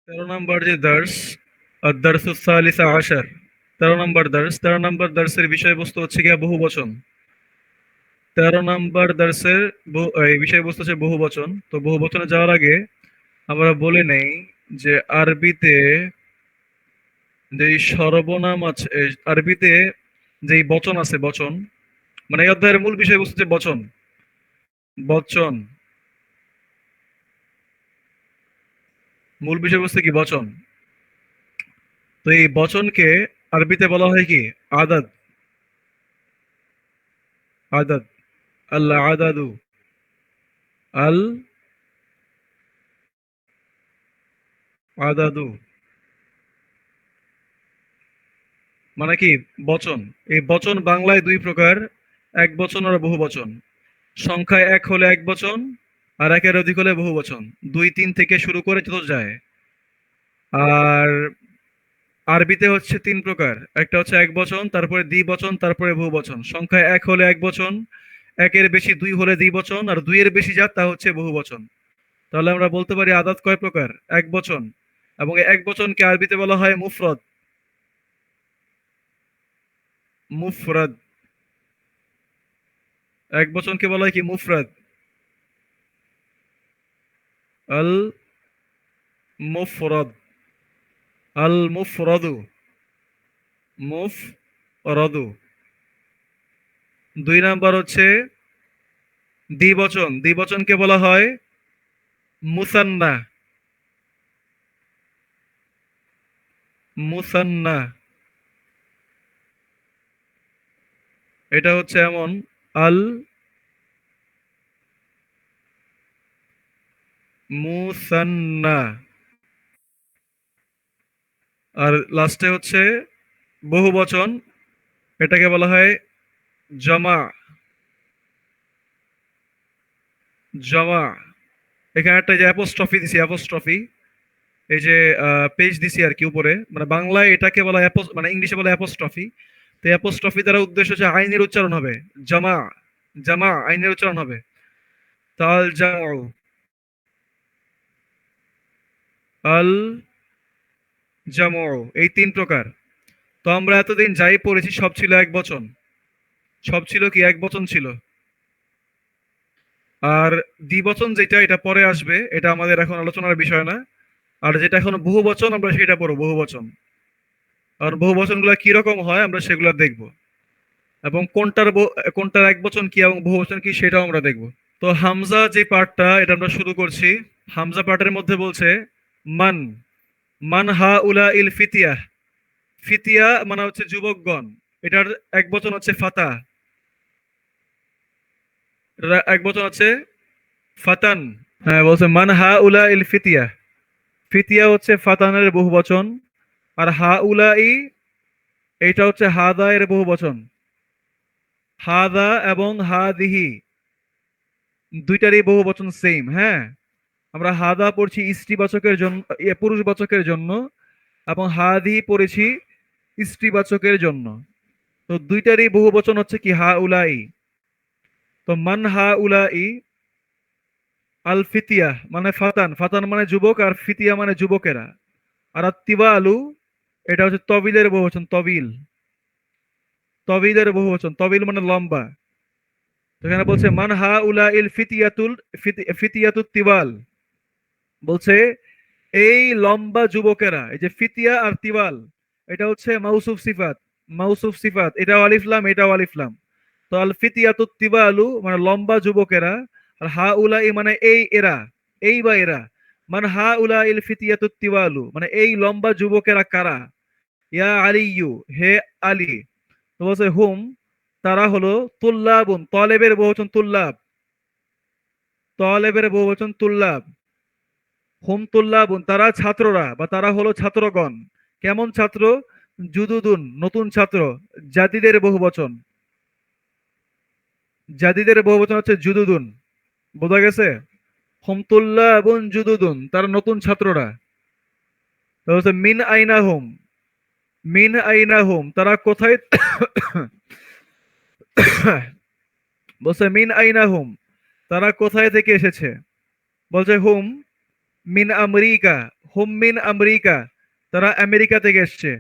নম্বর যে দার্স, আদ-দারসুস সালিসা আশার, ১৩ নম্বর দার্স। ১৩ নম্বর দার্সের বিষয়বস্তু হচ্ছে গিয়া বহুবচন। ১৩ নম্বর দার্সের এই বিষয়বস্তু হচ্ছে বহুবচন। তো বহুবচনে যাওয়ার আগে আমরা বলে নেই যে আরবিতে যেই সর্বনাম আছে, আরবিতে যেই বচন আছে, বচন মানে এই অধ্যায়ের মূল বিষয়বস্তু হচ্ছে বচন। বচন, মূল বিষয়বস্তু কি? বচন। তো এই বচনকে আরবিতে বলা হয় কি? আদাদ। আদাদ, আল আদাদু, আল আদাদু মানে কি? বচন। এই বচন বাংলায় দুই প্রকার, এক বচন আর বহু বচন। সংখ্যায় এক হলে এক বচন, আর একের অধিক হলে বহু বচন। দুই তিন থেকে শুরু করে যত যায়। আর আরবিতে হচ্ছে তিন প্রকার, একটা হচ্ছে এক বচন, তারপরে দ্বিবচন, তারপরে বহু বচন। সংখ্যায় এক হলে এক বচন, একের বেশি দুই হলে দ্বিবচন, আর দুইয়ের বেশি যা তা হচ্ছে বহু বচন। তাহলে আমরা বলতে পারি আদাত কয় প্রকার? এক বচন। এবং এই এক বচনকে আরবিতে বলা হয় মুফরদ। মুফরদ। এক বচনকে বলা হয় কি? মুফরদ। আল মুফরদ, আল মুফরদু, মুফরদু। দুই নাম্বার হচ্ছে দ্বিবচন। দ্বিবচনকে বলা হয় মুসান্না। মুসান্না, এটা হচ্ছে এমন, আল মুসান্না। আর লাস্টে হচ্ছে বহু বচন, এটাকে বলা হয় জমা। জমা, এখানে একটা যে অ্যাপোস্ট্রফি দিছি, অ্যাপোস্ট্রফি, এই যে পেজ দিছি আর কি উপরে, মানে বাংলায় এটাকে বলা হয় মানে ইংলিশে বলা অ্যাপোস্ট্রফি। তো অ্যাপোস্ট্রফি দ্বারা উদ্দেশ্য হচ্ছে আইনের উচ্চারণ হবে জামা। জামা আইনের উচ্চারণ হবে তাল জামু, আল জামু। এই তিন প্রকার। তো আমরা এতদিন যাই পড়েছি সব ছিল এক বচন। সব ছিল কি? এক বচন ছিল। আর দ্বিবচন যেটা, এটা পরে আসবে, এটা আমাদের এখন আলোচনার বিষয় না। আর যেটা এখন বহু বচন, আমরা সেটা পড়বো, বহু বচন। আর বহু বচন গুলা কিরকম হয় আমরা সেগুলো দেখবো, এবং কোনটার এক বচন কি এবং বহু বচন কি সেটাও আমরা দেখবো। তো হামজা যে পার্টটা, এটা আমরা শুরু করছি। হামজা পার্টের মধ্যে বলছে মান। মান হা উলা ইল ফিতিয়া। ফিতিয়া মানে হচ্ছে যুবকগণ। এটার এক বচন হচ্ছে ফাতা। এটার এক বচন হচ্ছে ফাতান। হ্যাঁ, বলছে মান হা উলা ইল ফিতিয়া। ফিতিয়া হচ্ছে ফাতানের বহু বচন। আর হা উলা ই, এইটা হচ্ছে হাদা এর বহু বচন। হাদা এবং হাদিহি দুইটারই বহু বচন সেম। হ্যাঁ, আমরা হাদা পড়ছি স্ত্রীবাচকের জন্য, পুরুষবাচকের জন্য, এবং হাদি পড়েছি স্ত্রীবাচকের জন্য। তো দুইটারই বহু বচন হচ্ছে কি? হা উলাই। তো মান হা উলাই, আল ফিতিয়া মানে ফাতান। ফাতান মানে যুবক, আর ফিতিয়া মানে যুবকেরা। আর আত্তিবা আলু, এটা হচ্ছে তবিলের বহুবচন। তবিল, তবিলের বহুবচন। তবিল মানে লম্বা। তো এখানে বলছে মান হা উলা ইল ফিতিয়াতুত তিবাল। বলছে এই লম্বা যুবকেরা, এই যে ফিতিয়া আর তিবাল, এটা হচ্ছে মাউসুফ সিফাত। মাউসুফ সিফাত, এটাও আলিফলাম, এটাও আলিফলাম। তো আল ফিতিয়াতুত তিবালু মানে লম্বা যুবকেরা। আর হা উলাই মানে এই এরা, এই বা এরা। মানে হা উলা ইল ফিতিয়াতুত তিবালু মানে এই লম্বা যুবকেরা কারা? ইয়া আলিয়ু, হে আলী। তো বলছে হুম, তারা হলো তুল্লাবুন। তলেবের বহুবচন তুল্লাব। তলেবের বহুবচন তুল্লাব। হুম তুল্লাবুন, তারা ছাত্ররা, বা তারা হলো ছাত্রগণ। কেমন ছাত্র? জুদুদুন, নতুন ছাত্র। জাদিদের বহুবচন। জাদিদের বহুবচন হচ্ছে জুদুদুন। বোঝা গেছে? হুম তুল্লাবুন জুদুদুন, তারা নতুন ছাত্ররা। তারপর হচ্ছে মিন আইনা হুম। মিন আইনা হুম, তারা কোথায়? বলছে মিন আইনা হুম, তারা কোথায় থেকে এসেছে? বলছে হুম মিন আমেরিকা। হুম মিন আমেরিকা, তারা আমেরিকা থেকে এসছে।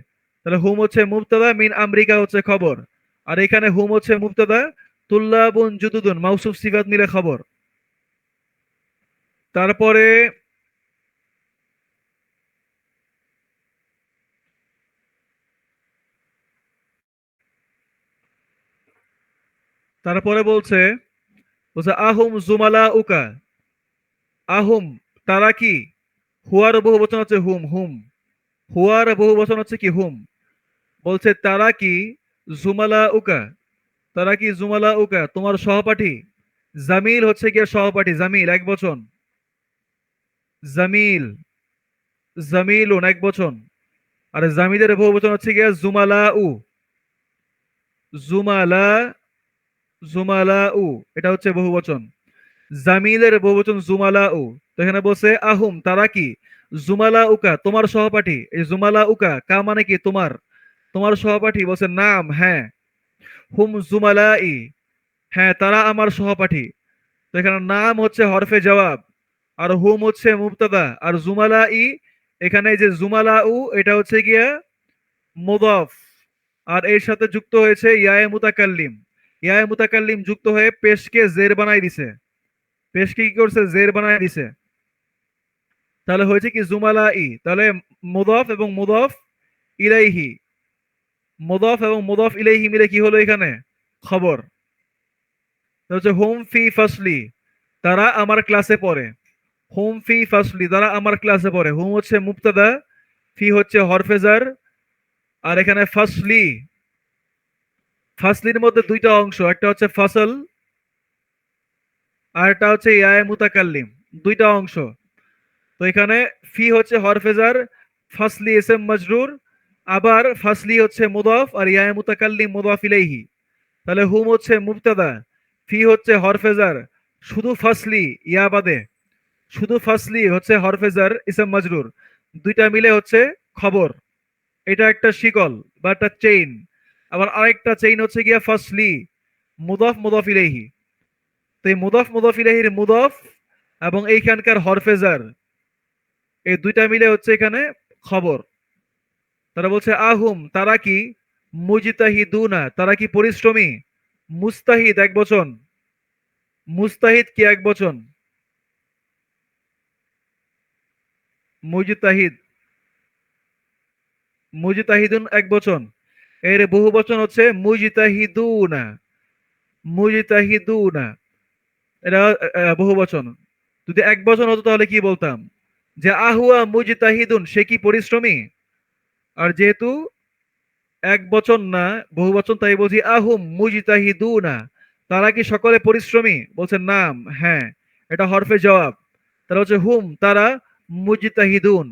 তাহলে হুম হচ্ছে মুবতাদা, মিন আমেরিকা হচ্ছে খবর। আর এখানে হুম হচ্ছে মুবতাদা, তুল্লাবুন জুদুদুন মাউসুফ সিফাত মিলে খবর। তারপরে তারপরে বলছে বলছে আহুম জুমালা উকা, আহুম তারা কি, হুয়ার বহু বচন হচ্ছে হুম, হুম হুয়ার বহু বচন হচ্ছে কি হুম। বলছে তারা কি জুমালা উকা, তারা কি জুমালা উকা তোমার সহপাঠী। জামিল হচ্ছে গিয়ে সহপাঠী, জামিল এক বচন, জামিল, জামিলুন এক বচন। আর জামিদের বহু বচন হচ্ছে গিয়ে জুমালা উ, জুমালা, জুমালা উ, এটা হচ্ছে বহু বচন। জামিলের বহুবচন জুমালা উ। তো এখানে বলছে আহুম তারা কি, জুমালা উকা তোমার সহপাঠী। এই জুমালা উকা কা মানে কি তোমার, তোমার সহপাঠী। বলছে নাম হ্যাঁ, হুম জুমালা ই, হ্যাঁ তারা আমার সহপাঠী। তো এখানে নাম হচ্ছে হরফে জবাব, আর হুম হচ্ছে মুবতাদা, আর জুমালা ই, এখানে এই যে জুমালা উ এটা হচ্ছে গিয়া মুদাফ। আর এর সাথে যুক্ত হয়েছে ইয়ায়ে মুতাকাল্লিম, ইয়ায়ে মুতাকাল্লিম যুক্ত হয়ে পেশকে জের বানাই দিছে, পেশকে কি করছে জের বানাই দিছে। তাহলে হয়েছে কি জুমালা ই, তাহলে মুদাফ এবং মুদাফ ইলাইহি, মুদাফ এবং মুদাফ ইলাইহি মিলে কি হলো এখানে খবর। তাহলে হচ্ছে হুম ফি ফাসলি, তারা আমার ক্লাসে পড়ে। হুম ফি ফাসলি তারা আমার ক্লাসে পড়ে, হুম হচ্ছে মুবতাদা, ফি হচ্ছে হরফেজার। আর এখানে ফাসলি, ফাসলির মধ্যে দুইটা অংশ, একটা হচ্ছে ফাসল আর একটা হচ্ছে ইয়ায়ে মুতাকাল্লিম, দুইটা অংশ। তো এখানে ফি হচ্ছে হরফেজার, ফাসলি ইসম মজরুর, আবার ফাসলি হচ্ছে মুদাফ, আর ইয়া মুতাকাল্লিম মুদাফ ইলাইহি। তাহলে হুম হচ্ছে মুবতাদা, ফি হচ্ছে হরফেজার, শুধু ফাসলি ইয়া বাদে, শুধু ফাসলি হচ্ছে হরফেজার ইসম মজরুর, দুইটা মিলে হচ্ছে খবর। এটা একটা শিকল বা একটা চেইন। আবার আরেকটা চেইন হচ্ছে গিয়া ফাসলি মুদাফ মুদাফ ইলাইহি। তো এই মুদাফ মুদাফ ইলাইহির মুদাফ এবং এইখানকার হরফেজার, এই দুইটা মিলে হচ্ছে এখানে খবর। তারা বলছে আহুম তারা কি, মুজতাহিদুনা তারা কি পরিশ্রমী। মুস্তাহিদ এক বচন, মুস্তাহিদ কি এক বচন, মুজতাহিদ, মুজতাহিদুন এক বচন। এর বহু বচন হচ্ছে মুজতাহিদুনা, মুজতাহিদুনা, এটা বহু বচন। যদি এক বচন হতো তাহলে কি বলতাম, যে আহুয়া মুজতাহিদুন সে কি পরিশ্রমী। আর যেহেতু এক বচন না বহু বচন, তাই বলছি আহুম মুজতাহিদুনা, তারা কি সকলে পরিশ্রমী। বলছে নাম হ্যাঁ, এটা হরফে জবাব। তারা হচ্ছে হুম তারা মুজতাহিদুন,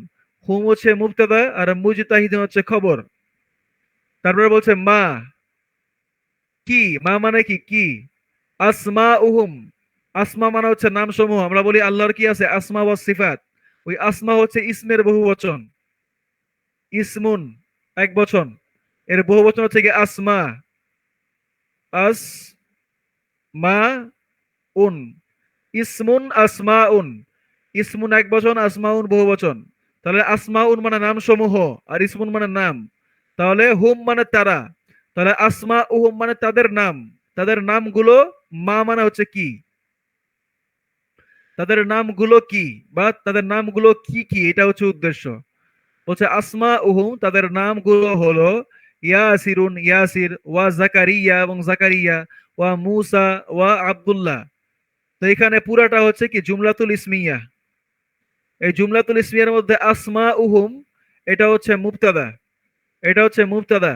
হুম হচ্ছে মুবতাদা আর মুজতাহিদুন হচ্ছে খবর। তারপরে বলছে মা, কি মা মানে কি কি, আসমা উহুম, আসমা মানে হচ্ছে নাম সমূহ। আমরা বলি আল্লাহর কি আছে আসমা ওয়াস সিফাত, ওই আসমা হচ্ছে ইসমের বহু বচন, ইসমুন এক বচন, এর বহু বচন হচ্ছে কি আসমা, আস মা উন, ইসমুন আসমাউন, ইসমুন এক বচন আসমাউন বহু বচন। তাহলে আসমাউন মানে নাম সমূহ, আর ইসমুন মানে নাম। তাহলে হুম মানে তারা, তাহলে আসমা উহুম মানে তাদের নাম, তাদের নামগুলো। মা মানে হচ্ছে কি, তাদের নামগুলো কি, বা তাদের নামগুলো কি কি, এটা হচ্ছে উদ্দেশ্য। বলছে আসমা উহুম তাদের নামগুলো হলো ইয়াসিরুন ইয়াসির, ওয়া জাকারিয়া এবং জাকারিয়া, ওয়া মুসা, ওয়া আব্দুল্লাহ। তো এখানে পুরাটা হচ্ছে কি জুমলাতুল ইসমিয়া। এই জুমলাতুল ইসমিয়ার মধ্যে আসমা উহুম এটা হচ্ছে মুবতাদা, এটা হচ্ছে মুবতাদা,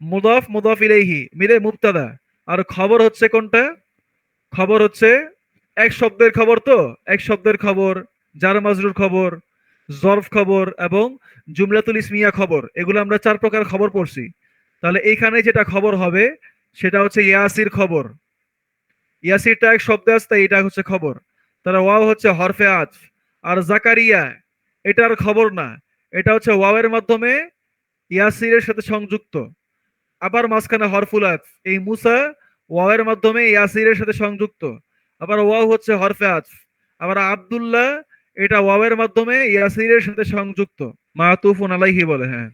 মুদাফ মুদাফ ইলাইহি মিলে মুবতাদা। আর খবর হচ্ছে কোনটা, খবর হচ্ছে এক শব্দের খবর। তো এক শব্দের খবর, জার মাজরুর খবর, জরফ খবর এবং জুমলাতুল ইসমিয়া খবর, এগুলো আমরা চার প্রকার খবর পড়ছি। তাহলে এইখানে যেটা খবর হবে সেটা হচ্ছে ইয়াসির খবর। ইয়াসিরটা এক শব্দ আছে তাই এটা হচ্ছে খবর। তাহলে ওয়াও হচ্ছে হরফে আজ। আর জাকারিয়া এটার খবর না, এটা হচ্ছে ওয়াওয়ের মাধ্যমে ইয়াসিরের সাথে সংযুক্ত। আবার মাঝখানে হরফুল আজ, এই মুসা ওয়াওয়ের মাধ্যমে ইয়াসিরের সাথে সংযুক্ত। আবার ওয়াও হচ্ছে হরফে আজ। আবার আব্দুল্লাহ এটা ওয়াওয়ের মাধ্যমে ইয়াসিরের সাথে সংযুক্ত। মাতুফুন আলাইহি বলে, হ্যাঁ।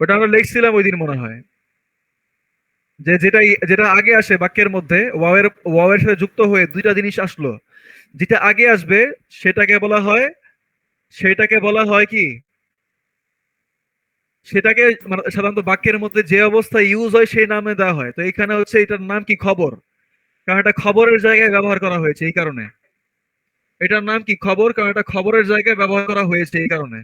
ওটা আমরা লিখছিলাম ওই দিন মনে হয়, যে যেটা যেটা আগে আসে বাক্যের মধ্যে ওয়াওয়ের সাথে যুক্ত হয়ে দুইটা জিনিস আসলো, যেটা আগে আসবে সেটাকে বলা হয় কি, সেটাকে মানে সাধারণত বাক্যের মধ্যে যে অবস্থায় ইউজ হয় সেই নামে দেওয়া হয়। তো এখানে হচ্ছে এটার নাম কি, খবর। কারণ এটা খবরের জায়গায় ব্যবহার করা হয়েছে এই কারণে। এটার নাম কি, খবর, কারণ এটা খবরের জায়গায় ব্যবহার করা হয়েছে এই কারণে।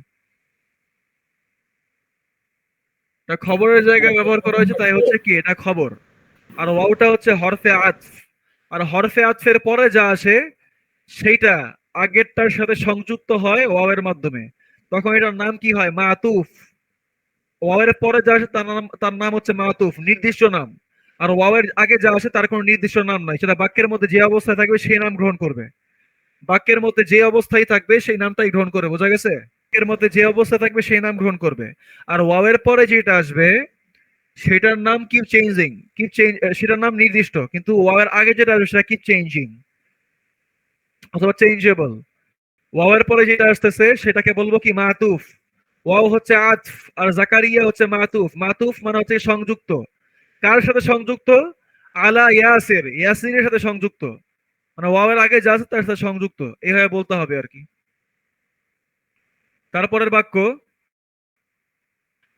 এটা খবরের জায়গায় ব্যবহার করা হয়েছে, তাই হচ্ছে কি এটা খবর। আর ওয়াওটা হচ্ছে হরফে আতফ। আর হরফে আতফের পরে যা আসে সেইটা আগেরটার সাথে সংযুক্ত হয় ওয়াওয়ের মাধ্যমে। তখন এটার নাম কি হয়, মাতুফ। ওয়াওয়ের পরে যা আসে তার নাম হচ্ছে মাতুফ, নির্দিষ্ট নাম। আর ওয়াওয়ের আগে যা আসে তার কোনো নির্দিষ্ট নাম নাই, সেটা বাক্যের মধ্যে যে অবস্থায় থাকবে সেই নাম গ্রহণ করবে। বাক্যের মধ্যে যে অবস্থায় থাকবে সেই নামটাই গ্রহণ করবে, বোঝা গেছে? এর মধ্যে যে অবস্থা থাকবে সেই নাম গ্রহণ করবে। আর ওয়াওয়ের পরে যেটা আসবে সেটার নাম কিপ চেঞ্জিং, সেটার নাম নির্দিষ্ট, কিন্তু ওয়াওয়ের আগে যেটা আসবে সেটা কিপ চেঞ্জিং অথবা চেঞ্জেবল। ওয়াওয়ের পরে যেটা আসতেছে সেটাকে বলবো কি, মাতুফ। ওয়াও হচ্ছে আতফ আর জাকারিয়া হচ্ছে মাতুফ। মাতুফ মানে হচ্ছে সংযুক্ত। কার সাথে সংযুক্ত? আলা ইয়াসির, ইয়াসিরের সাথে সংযুক্ত। মানে ওয়াওয়ের আগে যা আছে তার সাথে সংযুক্ত, এইভাবে বলতে হবে আর কি। তারপরের বাক্য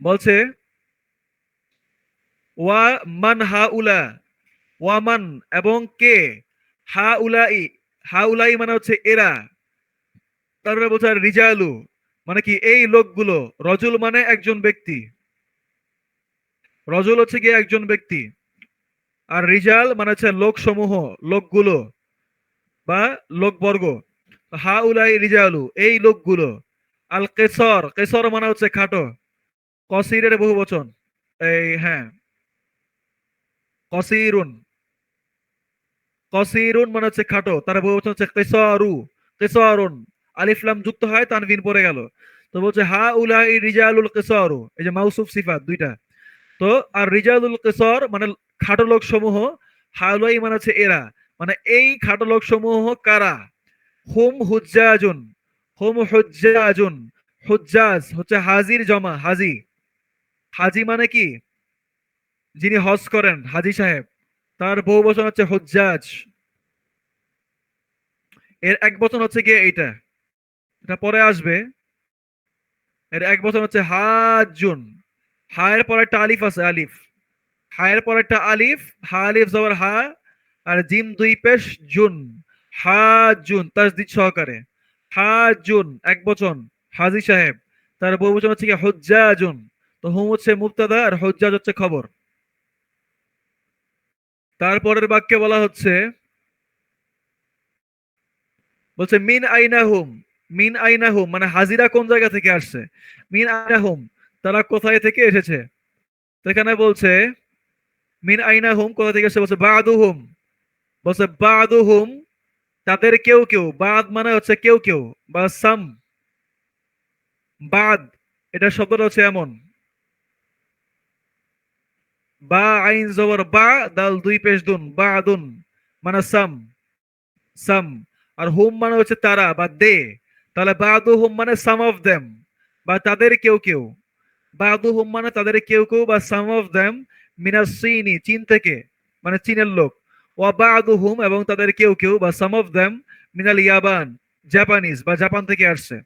বলছে ওয়া মান হাউলা, ওয়ামান এবং কে, হাউলাই, হাউলাই মানে হচ্ছে এরা। তারপরে বলছে আর রিজালু মানে কি, এই লোকগুলো। রজুল মানে একজন ব্যক্তি, রজুল হচ্ছে গিয়ে একজন ব্যক্তি। আর রিজাল মানে হচ্ছে লোক সমূহ, লোকগুলো বা লোকবর্গ। হাউলাই রিজালু, এই লোকগুলো। আল কেসর, কেসর মানে হচ্ছে খাটো। কসিরের বহু বচন, এই হ্যাঁ, কসিরুন। কসিরুন মানে হচ্ছে খাটো, তার বহু বচন হচ্ছে কেসরু, কেসরুন। আলিফ লাম যুক্ত হয়, তানভিন পড়ে গেল। তো বলছে হা উলাই রিজালুল কেসরু, এই যে মাউসুফ সিফাত দুইটা। তো আর রিজালুল কেসর মানে খাটো লোক সমূহ। হাউলাই মানে হচ্ছে এরা, মানে এই খাটো লোক সমূহ কারা? হুম হুজ্জাজুন, হুম হুজ্জাজুন। হুজ্জাজ হচ্ছে হাজির জমা, হাজি। হাজি মানে কি, যিনি হজ করেন, হাজি সাহেব। তার বহু বচন হচ্ছে হুজ্জাজ। এর এক বচন হচ্ছে গিয়ে এইটা, এটা পরে আসবে। এর এক বচন হচ্ছে হাজুন। হায়ের পরে একটা আলিফ আছে, আলিফ। হায়ের পরে একটা আলিফ, হা আলিফ জবর হা। আর জিম দুই পেশ জুন, হাজুন তাসদিদ সহকারে। হাজুন এক বচন, হাজি সাহেব। তার বহু বচন হচ্ছে কি হুজ্জাজুন। তো হুম হচ্ছে মুবতাদা আর হুজ্জাজ হচ্ছে খবর। তারপরের বাক্যে বলা হচ্ছে, বলছে মিন আইনা হুম। মিন আইনা হুম মানে হাজিরা কোন জায়গা থেকে আসছে। মিন আইনা হুম, তারা কোথায় থেকে এসেছে। তো এখানে বলছে মিন আইনা হুম কোথা থেকে এসেছে, বলছে বাদু হুম। বলছে বাদু হুম, তাদের কেউ কেউ। বাদ মানে হচ্ছে কেউ কেউ বা সাম। বাদ, এটা শব্দটা হচ্ছে এমন, বা আইন জবর বা, দাল দুই পেশ দুন, বাদুন মানে সাম, সাম। আর হুম মানে হচ্ছে তারা বা দে। তাহলে বাদু হুম মানে সাম অফ দেম বা তাদের কেউ কেউ। বাদু হুম মানে তাদের কেউ কেউ বা সাম অফ দেম। মিনাস চীনি, চীন থেকে, মানে চীনের লোক। ওয়া বাদু হুম এবং তাদের কেউ কেউ বা সাম অফ দেম মিনাল ইয়াবান, জাপানিজ বা জাপান থেকে আসছে।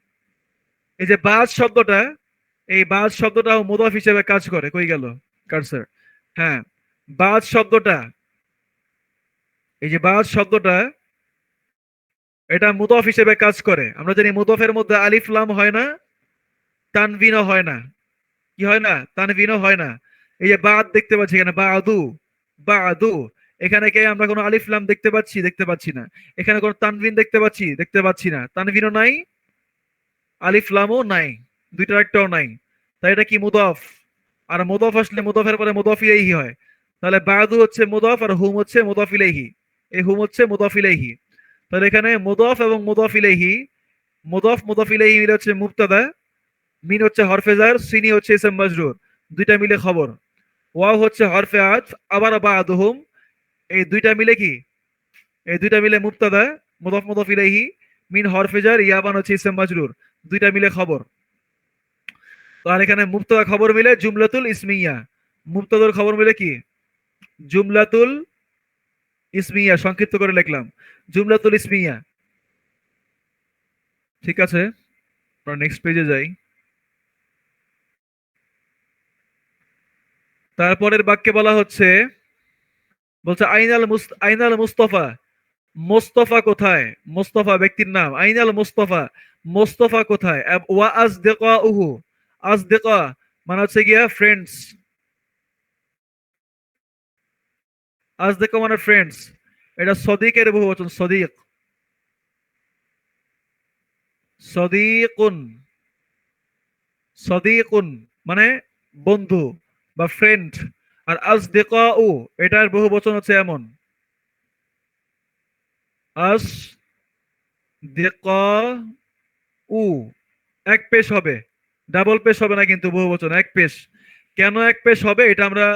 এই যে বাজ শব্দটা, এই বাজ শব্দটাও মুদাফ হিসেবে কাজ করে। কই গেল কারসার? হ্যাঁ, বাজ শব্দটা, এই যে বাজ শব্দটা, এটা মুদাফ হিসেবে কাজ করে। আমরা জানি মুদাফের মধ্যে আলিফ লাম হয় না, তানভিনও হয় না। কি হয় না? তানভিনও হয় না। এই যে বাদ দেখতে পাচ্ছি এখানে, বা আদু, বা আদু। এখানে কে আমরা কোনো আলিফ লাম দেখতে পাচ্ছি? দেখতে পাচ্ছি না। এখানে কোনো তানভিন দেখতে পাচ্ছি? দেখতে পাচ্ছি না। তানভিনও নাই, আলিফ লামও নাই, দুইটার একটাও নাই। তাই এটা কি, মুদাফ। আর মুদাফ আসলে মুদাফের পরে মুদাফ ইলাইহি হয়। তাহলে বাদু হচ্ছে মুদাফ আর হুম হচ্ছে মুদাফ ইলাইহি। এই হুম হচ্ছে মুদাফ ইলাইহি। তাহলে এখানে মুদাফ এবং মুদাফ ইলাইহি, মুদাফ মুদাফ ইলাইহি মিলে হচ্ছে মুবতাদা, মিন হচ্ছে হরফে জার, সিনি হচ্ছে ইসম মাজরুর, দুইটা মিলে খবর। ওয়াও হচ্ছে হরফে আতফ, আবার বাদুহুম, এই দুইটা মিলে কি, এই দুইটা মিলে মুবতাদা, মুদাফ মুদাফ ইলাইহি। মিন হরফেজার, ইয়াবান হচ্ছে ইসম মাজরুর, দুইটা মিলে খবর। তো আর এখানে মুবতাদা খবর মিলে জুমলাতুল ইসমিয়া, মুবতাদার খবর মিলে কি জুমলাতুল ইসমিয়া, সংক্ষিপ্ত করে লিখলাম জুমলাতুল ইসমিয়া। ঠিক আছে, আমরা নেক্সট পেজে যাই। তারপরের বাক্যে বলা হচ্ছে, বলছে আইনাল মুস্তফা, মোস্তফা কোথায়, মোস্তফা ব্যক্তির নাম, আইনাল মুস্তফা, মোস্তফা কোথায়, ওয়া আজদিকা উহু, আজদিকা মানে হচ্ছে গিয়া ফ্রেন্ডস, আজদিকা মানে ফ্রেন্ডস, এটা সদিকের বহু বচন, সদিক, সদিকুন, সদিকুন মানে বন্ধু বা ফ্রেন্ড। আর আজদিকা উ এটার বহু বচন হচ্ছে এমন, আজ দেখা উ, এক পেশ হবে, ডাবল পেশ হবে না কিন্তু, বহু বচন এক পেশ। কেন এক পেশ হবে এটা আমরা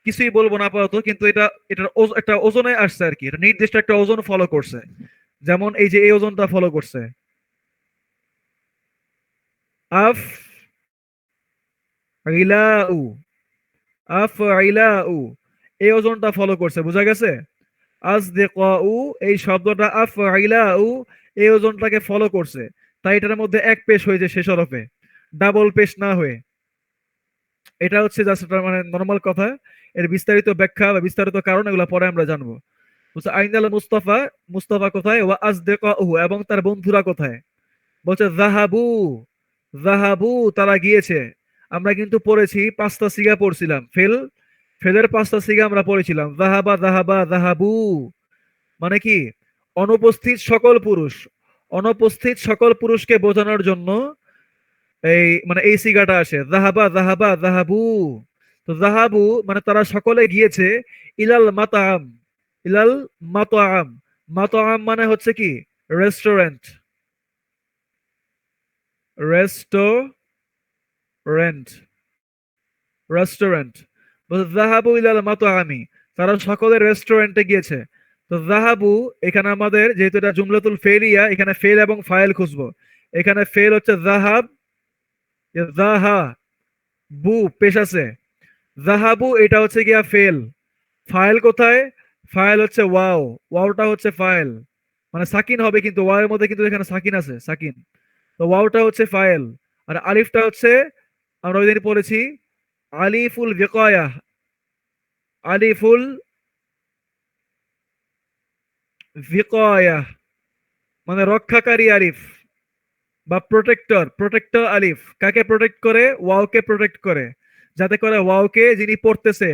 কিছুই বলবো না আপাতত, কিন্তু এটা এটার একটা ওজনে আসছে আর কি, এটা নির্দিষ্ট একটা ওজন ফলো করছে। যেমন এই যে এই ওজনটা ফলো করছে, আফ ইলাউ, আফ ইলাউ, এই ওজনটা ফলো করছে, বোঝা গেছে। আজ উ, এই শব্দটা আফ ইলাউ এই ওজনটাকে ফলো করছে, তাই এটার মধ্যে এক পেশ হয়েছে শেষ হরফে, ডাবল পেশ না হয়ে। এটা হচ্ছে জাস্ট মানে নর্মাল কথা, এর বিস্তারিত ব্যাখ্যা বা বিস্তারিত কারণ এগুলো পরে আমরা জানবো। বলছে আইনাল মুস্তাফা, মুস্তাফা কোথায়, ওয়া আজদিকাহু এবং তার বন্ধুরা কোথায়। বলছে যাহাবু, যাহাবু তারা গিয়েছে। আমরা কিন্তু পড়েছি পাঁচটা সিগা পড়ছিলাম, ফেলের পাঁচটা সিগা আমরা পড়েছিলাম, যাহাবা যাহাবা যাহাবু মানে কি অনুপস্থিত সকল পুরুষ, অনুপস্থিত সকল পুরুষকে বোঝানোর জন্য এই মানে এই সিগাটা আসে, যাহাবা যাহাবা যাহাবু। তো যাহাবু মানে তারা সকলে গিয়েছে, ইলাল মাতাম, ইলাল মাতাম, মাতাম মানে হচ্ছে কি রেস্টুরেন্ট, রেস্টুরেন্ট, রেস্টুরেন্ট। যাহাবু ইলাল মাতামি, তারা সকলে রেস্টুরেন্টে গিয়েছে। তো যাহাবু এখানে আমাদের যেহেতু এটা জুমলাতুল ফেলিয়া, এখানে ফেল এবং ফাইল খুঁজবো। এখানে ফেল হচ্ছে যাহাব, যাহা বু পেশ আছে, যাহাবু এটা হচ্ছে গিয়া ফেল। ফাইল কোথায়, ফাইল হচ্ছে ওয়াও, ওয়াওটা হচ্ছে ফাইল, মানে সাকিন হবে কিন্তু ওয়াও এর মধ্যে কিন্তু এখানে সাকিন আছে, সাকিন। তো ওয়াওটা হচ্ছে ফাইল, আর আলিফটা হচ্ছে আমরা ওই দিন পড়েছি আলিফুল বিকায়া, আলিফুল বিকায়া মানে রক্ষাকারী আলিফ বা প্রোটেক্টর, প্রোটেক্টর আলিফ কাকে প্রোটেক্ট করে, ওয়াওকে প্রোটেক্ট করে, যাতে করে ওয়াওকে যিনি পড়তেছে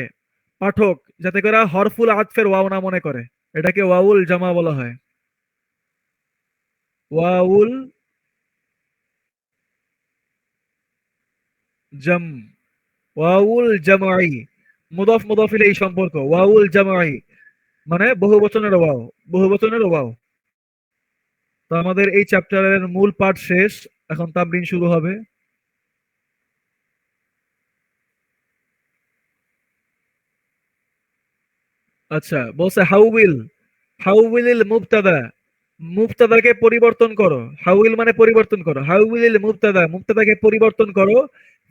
পাঠক, যাতে করে হরফুল আতফের ওয়াও না মনে করে, এটাকে ওয়াউল জামা বলা হয়, ওয়াউল জাম, ওয়াউল জামাই, মুদাফ মুদাফ ইলাইহি সম্পর্ক, ওয়াউল জামাই মানে বহু বচনের ওয়াও, বহু বচনের ওয়াও। তো আমাদের এই চ্যাপ্টারের মূল পাঠ শেষ, এখন তামরিন শুরু হবে। আচ্ছা, বলছে হাউবিল, হাউবিলিল মুবতাদা, মুবতাদাকে পরিবর্তন করো, হাউইল মানে পরিবর্তন করো, হাউবিলিল মুবতাদা, মুবতাদাকে পরিবর্তন করো,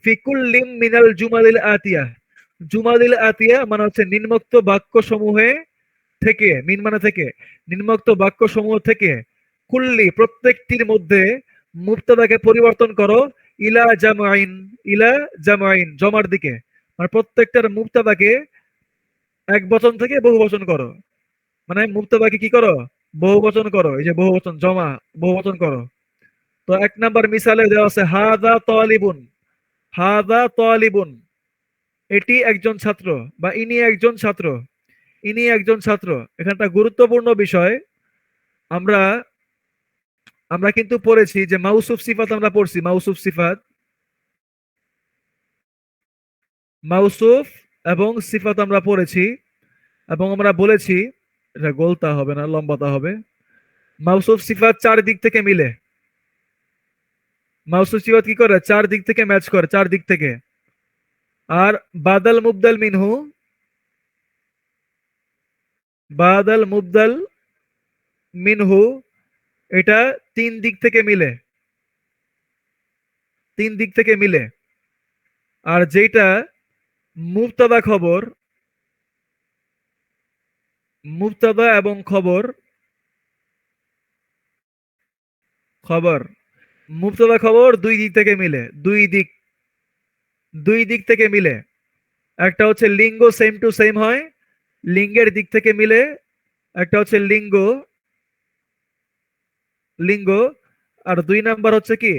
ফিকুল্লিম মিনাল জুমালিল আতিয়া, জুমালিল আতিয়া মানে হচ্ছে নিম্নোক্ত বাক্য সমূহে থেকে, মিন মানে থেকে, নিম্নোক্ত বাক্য সমূহ থেকে, কুল্লি প্রত্যেকটির মধ্যে, মুবতাদাকে পরিবর্তন করো, ইলা জামাইন, ইলা জামাইন জমার দিকে, মানে প্রত্যেকটার মুবতাদাকে এক বচন থেকে বহু বচন করো, মানে মুবতাদাকে কি করো বহু বচন করো, এই যে বহু বচন জমা, বহু বচন করো। তো এক নাম্বার মিসালে দেওয়া আছে হাদা তালিবুন, হাদা তালিবুন এটি একজন ছাত্র, বা ইনি একজন ছাত্র, ইনি একজন ছাত্র। এখানটা গুরুত্বপূর্ণ বিষয়, আমরা আমরা কিন্তু পড়েছি যে মাউসুফ সিফাত, আমরা পড়ছি মাউসুফ সিফাত, মাউসুফ এবং সিফাত আমরা পড়েছি, এবং আমরা বলেছি এটা গোলতা হবে না, লম্বাতা হবে। মাউসুফ সিফাত চার দিক থেকে মিলে, মাউসুফ সিফাত কি করে চার দিক থেকে ম্যাচ করে, চার দিক থেকে। আর বাদাল মুবদাল মিনহু, বাদাল মুবদাল মিনহু এটা তিন দিক থেকে মিলে, তিন দিক থেকে মিলে। আর যেটা মুবতাদা খবর, মুবতাদা এবং খবর, খবর, মুবতাদা খবর দুই দিক থেকে মিলে, দুই দিক, দুই দিক থেকে মিলে। একটা হচ্ছে লিঙ্গ সেম টু সেম হয়, লিঙ্গের দিক থেকে মিলে। একটা হচ্ছে লিঙ্গ, লিঙ্গ। আর দুই নাম্বার হচ্ছে কি,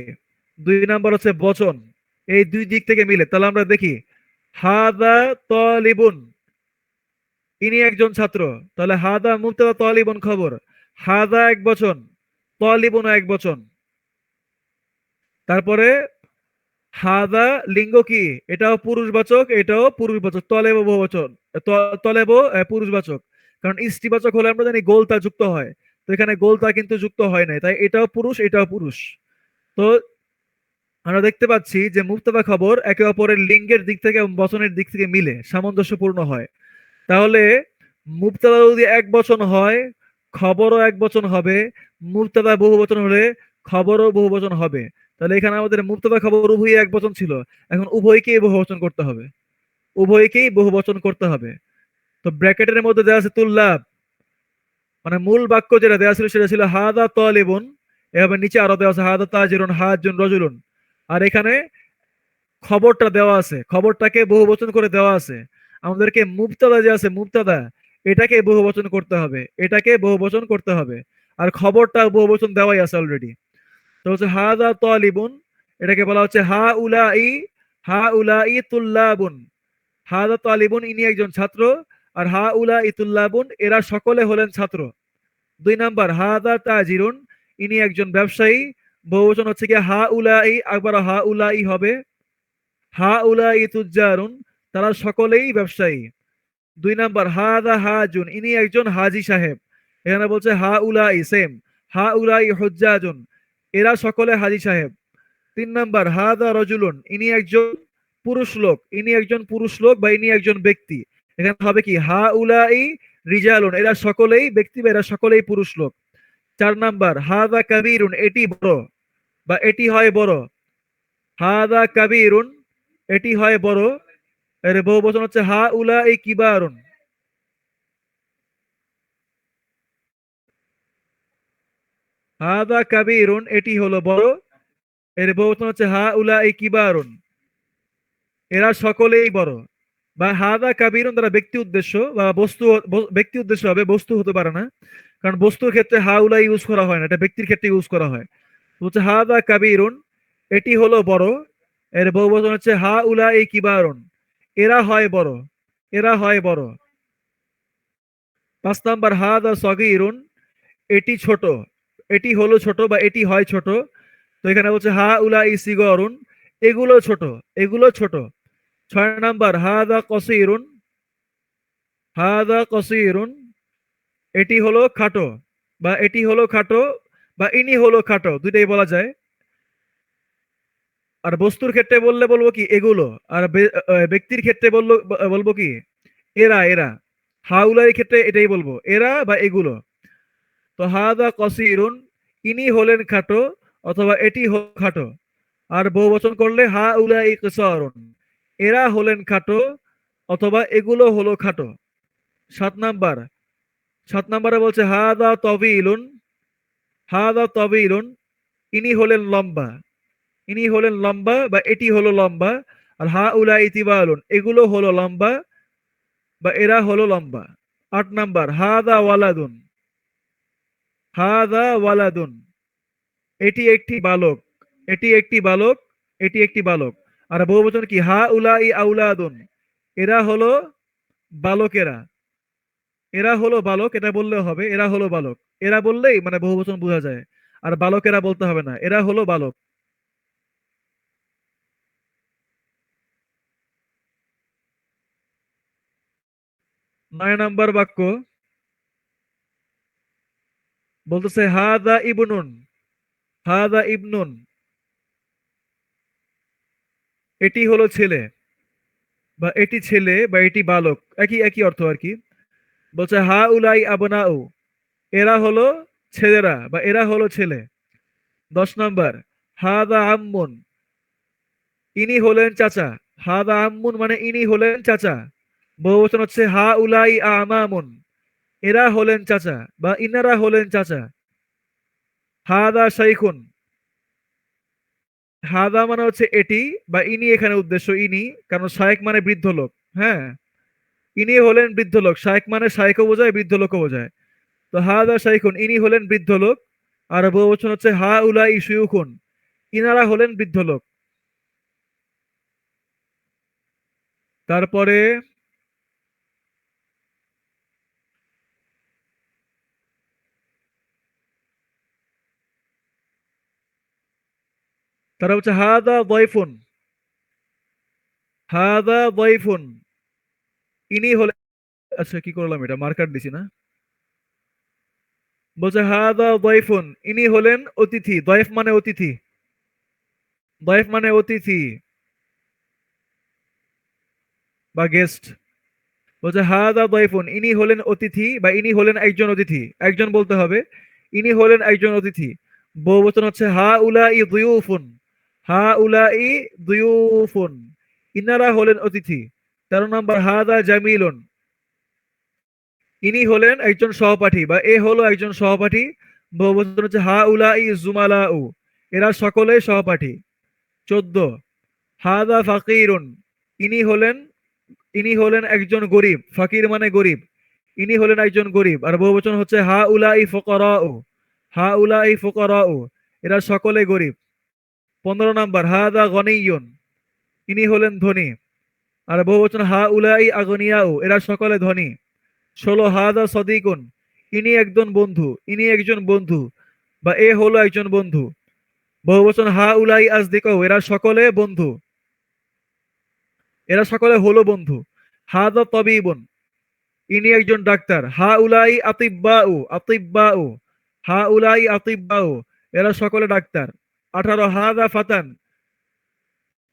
দুই নাম্বার হচ্ছে বচন। এই দুই দিক থেকে মিলে। তাহলে আমরা দেখি, হাদা তালিবুন, ইনি একজন ছাত্র। তাহলে হাদা মুবতাদা, তালিবুন খবর। হাদা এক বচন, তালিবুন এক বচন। তারপরে হাদা লিঙ্গ কি, এটাও পুরুষবাচক, এটাও পুরুষবাচক, তলেব বহুবচন, তলেব পুরুষবাচক। কারণ স্ত্রীবাচক হলে আমরা জানি গোলতা যুক্ত হয়, তো এখানে গোলতা কিন্তু যুক্ত হয় নাই, তাই এটাও পুরুষ, এটাও পুরুষ। তো আমরা দেখতে পাচ্ছি যে মুবতাদা খবর একে অপরের লিঙ্গের দিক থেকে এবং বচনের দিক থেকে মিলে সামঞ্জস্যপূর্ণ হয়। তাহলে মুবতাদা যদি এক বচন হয়, খবরও এক বচন হবে। মুবতাদা বহু বচন হলে খবরও বহু বচন হবে। তাহলে এখানে আমাদের মুবতাদা খবর উভয়ই এক বচন ছিল, এখন উভয়কেই বহু বচন করতে হবে, উভয়কেই বহু বচন করতে হবে। তো ব্র্যাকেটের মধ্যে দেওয়া আছে তুল্লাব, মানে মূল বাক্য যেটা দেওয়া ছিল সেটা ছিল হাদা তালিবুন। এভাবে নিচে আরো দেওয়া আছে হাদা তাজিরুন, হাজুন, রজুলুন। আর এখানে খবরটা দেওয়া আছে, খবরটাকে বহু বচন করে দেওয়া আছে। আমাদেরকে মুবতাদা যে আছে, মুবতাদা, এটাকে বহু বচন করতে হবে, এটাকে বহু বচন করতে হবে। আর খবরটা বহু বচন দেওয়াই আছে অলরেডি। তো হচ্ছে হাদা তালিবুন, এটাকে বলা হচ্ছে হা উলাই, হা উলাই তুল্লাবুন। হাদা তালিবুন, ইনি একজন ছাত্র। আর হা উলাই তুল্লাবুন, এরা সকলে হলেন ছাত্র। দুই নাম্বার হাদা তাজিরুন, ইনি একজন ব্যবসায়ী। বহুবচন হচ্ছে কি হা উলাই, একবার হা উলাই হবে। হা উলাই তুজ্জারুন, তারা সকলেই ব্যবসায়ী। দুই নাম্বার হাদা হাজুন, ইনি একজন হাজি সাহেব। এখানে বলছে হা উলাই সেম, হা উলাই হুজ্জাজুন, এরা সকলে হাজি সাহেব। তিন নাম্বার হাদা রজুলুন, ইনি একজন পুরুষ লোক, ইনি একজন পুরুষ লোক বা ইনি একজন ব্যক্তি। এখানে হবে কি হা উলাই রিজালুন, এরা সকলেই ব্যক্তি বা এরা সকলেই পুরুষ লোক। চার নাম্বার হাদা কাবীরুন, এটি বড় বা এটি হয় বড়। হাদা কাবীরুন, এটি হয় বড়। এর বহু বচন হচ্ছে হা উলাই কিবারুন। হাদা কাবীরুন, এটি হলো বড়। এর বহু বচন হচ্ছে হা উলাই কিবারুন, এরা সকলেই বড়। বা হাদা কাবীরুন দ্বারা ব্যক্তি উদ্দেশ্য বা বস্তু, ব্যক্তি উদ্দেশ্য হবে, বস্তু হতে পারে না। কারণ বস্তুর ক্ষেত্রে হা উলাই ইউজ করা হয় না, এটা ব্যক্তির ক্ষেত্রে ইউজ করা হয়। তো হচ্ছে হাদা কাবীরুন, এটি হলো বড়। এর বহু বচন হচ্ছে হা উলাই কিবারুন, এরা হয় বড়, এরা হয় বড়। পাঁচ নাম্বার হাদা সগীরুন, এটি ছোট, এটি হলো ছোট বা এটি হয় ছোট। তো এখানে বলছে হা উলাই সিগরুন, এগুলো ছোট, এগুলো ছোট। ছয় নাম্বার হাদা কসিরুন, হাদা কসিরুন, এটি হলো খাটো বা এটি হলো খাটো বা ইনি হলো খাটো, দুইটাই বলা যায়। আর বস্তুর ক্ষেত্রে বললে বলবো কি এগুলো। আর ব্যক্তির ক্ষেত্রে বলবো কি এরা, এরা। হাউলার ক্ষেত্রে এটাই বলবো, এরা বা এগুলো। তো হাদা কসিরুন, ইনি হলেন খাটো অথবা এটি হলো খাটো। আর বহু বচন করলে হা উলাই কিসারুন, এরা হলেন খাটো অথবা এগুলো হলো খাটো। সাত নাম্বার, সাত নাম্বারে বলছে হাদা তবিলুন, হাদা তবিলুন, ইনি হলেন লম্বা, ইনি হলেন লম্বা বা এটি হলো লম্বা। আর হা উলা ইতিবালুন, এগুলো হলো লম্বা বা এরা হলো লম্বা। আট নাম্বার হাদা ওয়ালাদুন, হাদা ওয়ালাদুন, এটি একটি বালক, এটি একটি বালক, এটি একটি বালক। আর বহুবচন কি হা উলাই আউলাদুন, এরা হলো বালকেরা, এরা হলো বালক, এটা বললেও হবে এরা হলো বালক। এরা বললেই মানে বহুবচন বোঝা যায়। আর বালকেরা বলতে হবে না, এরা হলো বালক। ৯ নাম্বার বাক্য বলতেছে হাদা ইবনুন, হাদা ইবনুন, এটি হলো ছেলে বা এটি ছেলে বা এটি বালক, একই একই অর্থ আর কি। বলছে হা উলাই আবনাউ, এরা হলো ছেলেরা বা এরা হলো ছেলে। 10 নম্বর, হাদা আম্মুন, ইনি হলেন চাচা। হাদা আম্মুন মানে ইনি হলেন চাচা। বহুবচন হচ্ছে হা উলাই আমামুন, এরা হলেন চাচা বা ইনারা হলেন চাচা। হাদা শাইখুন, হাদা মানে হচ্ছে এটি বা ইনি, এখানে উদ্দেশ্য ইনি, কারণ শায়েখ মানে বৃদ্ধ লোক। হ্যাঁ, ইনি হলেন বৃদ্ধ লোক। শায়েখ মানে শায়েখও বোঝায়, বৃদ্ধ লোকও বোঝায়। তো হাদা শাইখুন, ইনি হলেন বৃদ্ধ লোক। আর বহুবচন হচ্ছে হা উলাই শুয়ুখুন, ইনারা হলেন বৃদ্ধ লোক। তারপরে তারা হচ্ছে হাদা দয়ফুন, হাদা দয়ফুন, ইনি হলেন, আচ্ছা কি করলাম, এটা মার্কার দিছি না। বলছে হাদা দয়ফুন, ইনি হলেন অতিথি। দয়ফ মানে অতিথি, দয়ফ মানে অতিথি বা গেস্ট। বলছে হাদা দয়ফুন, ইনি হলেন অতিথি বা ইনি হলেন একজন অতিথি। একজন বলতে হবে, ইনি হলেন একজন অতিথি। বহুবচন হচ্ছে হা উলাই দুয়ুফুন, হা উলাই দুয়ুফুন, ইনারা হলেন অতিথি। 13 নম্বর, হাদা জামিলুন, ইনি হলেন একজন সহপাঠী বা এ হলো একজন সহপাঠী। বহুবচন হচ্ছে হা উলাই জুমালাউ, এরা সকলেই সহপাঠী। 14, হাদা ফাকিরুন, ইনি হলেন, ইনি হলেন একজন গরিব। ফাকির মানে গরিব, ইনি হলেন একজন গরিব। আর বহুবচন হচ্ছে হা উলাই ফুকারাউ, হা উলাই ফুকারাউ, এরা সকলে গরিব। 15 নম্বর, হাদা গনিয়ুন, ইনি হলেন ধনী। আর বহুবচন হা উলাই আগনিয়াউ, এরা সকলে ধনী। 16, হাদা সদিকুন, ইনি একজন বন্ধু, ইনি একজন বন্ধু বা এ হলো একজন বন্ধু। বহুবচন হা উলাই আজদিকাউ, এরা সকলে বন্ধু, এরা সকলে হলো বন্ধু। হাদা তবিবুন, ইনি একজন ডাক্তার। হা উলাই আতিব্বাউ, আতিব্বাউ, হা উলাই আতিব্বাউ, এরা সকলে ডাক্তার। 18, হাদা ফাতান,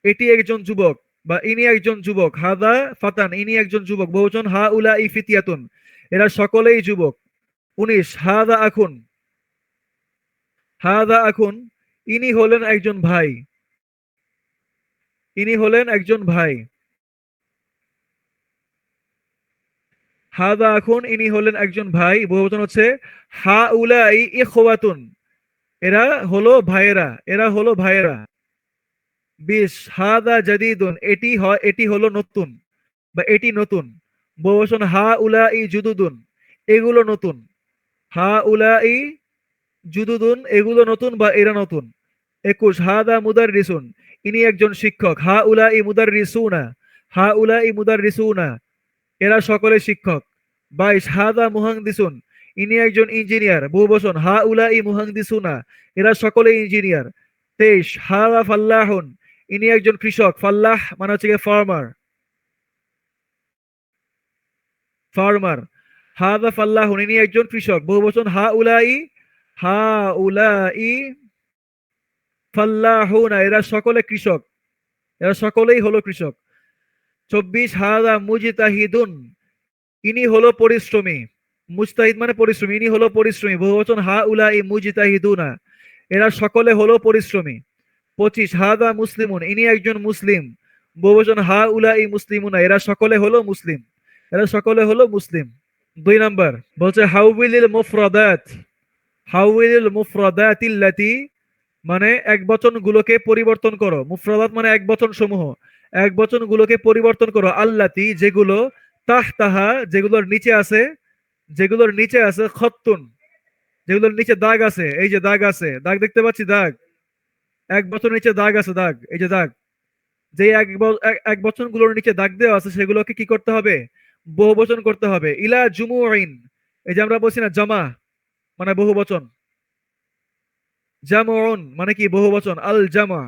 এটি একজন যুবক বা ইনি একজন যুবক। হাদা ফাতান, ইনি একজন যুবক। বহুবচন হা উলাই ফিতিয়াতুন, এরা সকলেই যুবক। 19, হাদা আখুন, হাদা আখুন, ইনি হলেন একজন ভাই, ইনি হলেন একজন ভাই। হাদা আখুন, ইনি হলেন একজন ভাই। বহুবচন হচ্ছে হা উলাই ইখওয়াতুন, এরা হলো ভাইয়েরা, এরা হলো ভাইয়েরা। 20, হাদা জাদিদুন, এটি হয়, এটি হলো নতুন বা এটি নতুন। বহুবচন হা উলাই জুদুদুন, এগুলো নতুন। হা উলাই জুদুদুন, এগুলো নতুন বা এরা নতুন। 21, হাদা মুদাররিসুন, ইনি একজন শিক্ষক। হা উলাই মুদাররিসুনা, হা উলাই মুদাররিসুনা, এরা সকলে শিক্ষক। 22, হাদা মুহান্দিসুন, ইনি একজন ইঞ্জিনিয়ার। বহুবচন হা উলাই মুহান্দিসুনা, এরা সকলে ইঞ্জিনিয়ার। 23, হাদা ফাল্লাহুন, ইনি একজন কৃষক। ফাল্লাহ মানে হচ্ছে ফার্মার, ফার্মার। হাদা ফাল্লাহুন, ইনি একজন কৃষক। বহুবচন হা উলাই, হা উলাই ফাল্লাহুনা, এরা সকলে কৃষক, এরা সকলেই হলো কৃষক। 24, হাদা মুজতাহিদুন, ইনি হলো পরিশ্রমী। মুজতাহিদ মানে পরিশ্রমী, ইনি হলো পরিশ্রমী। বহুবচন হা উলাই মুজতাহিদুনা, এরা সকলে হলো পরিশ্রমী। 25, হাদা মুসলিমুন, ইনি একজন মুসলিম। বহুবচন হা উলাই মুসলিমুনা, এরা সকলে হলো মুসলিম, এরা সকলে হলো মুসলিম। 2 নম্বর, বলছে হাউবিলিল মুফরাদাত, হাউবিলিল মুফরাদাতিল্লাতি, মানে এক বচন গুলোকে পরিবর্তন করো। মুফরাদাত মানে এক বচন সমূহ, এক বচন গুলোকে পরিবর্তন করো। আল্লাতি, যেগুলো, তাহতাহা, যেগুলোর নিচে আছে, যেগুলোর নিচে আছে, খত্তুন, যেগুলোর নিচে দাগ আছে। এই যে দাগ আছে, দাগ দেখতে পাচ্ছি, দাগ, এক বছর নিচে দাগ আছে, দাগ, এই যে দাগ, যে এক বচন গুলোর নিচে দাগ দেওয়া আছে সেগুলোকে কি করতে হবে? বহু বচন করতে হবে। ইলা জুমুইন, এই যে আমরা বলছি না জমা মানে বহু বচন, জামউন মানে কি বহু বচন, আল জামা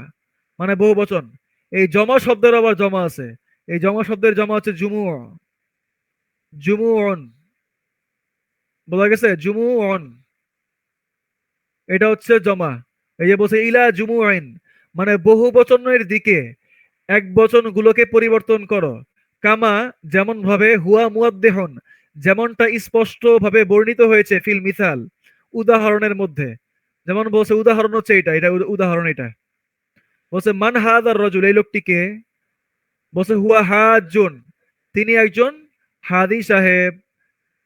মানে বহু বচন। এই জমা শব্দের আবার জমা আছে, এই জমা শব্দের জমা হচ্ছে জুমু, জুমুন, বোঝা গেছে? জুমুন, এটা হচ্ছে জমা। এই যে বলছে ইলা জুমুইন, মানে বহু বচনের দিকে এক বচন গুলোকে পরিবর্তন করো। কামা, যেমন ভাবে, হুয়া মুয়াদ্দেহন, যেমনটা স্পষ্ট ভাবে বর্ণিত হয়েছে, ফিল মিসাল, উদাহরণের মধ্যে। যেমন বলছে উদাহরণ হচ্ছে এটা, এটা উদাহরণ এটা। বলছে মান হাদার রজুল, এই লোকটিকে। বলছে হুয়া হাজুন, তিনি একজন হাদি সাহেব।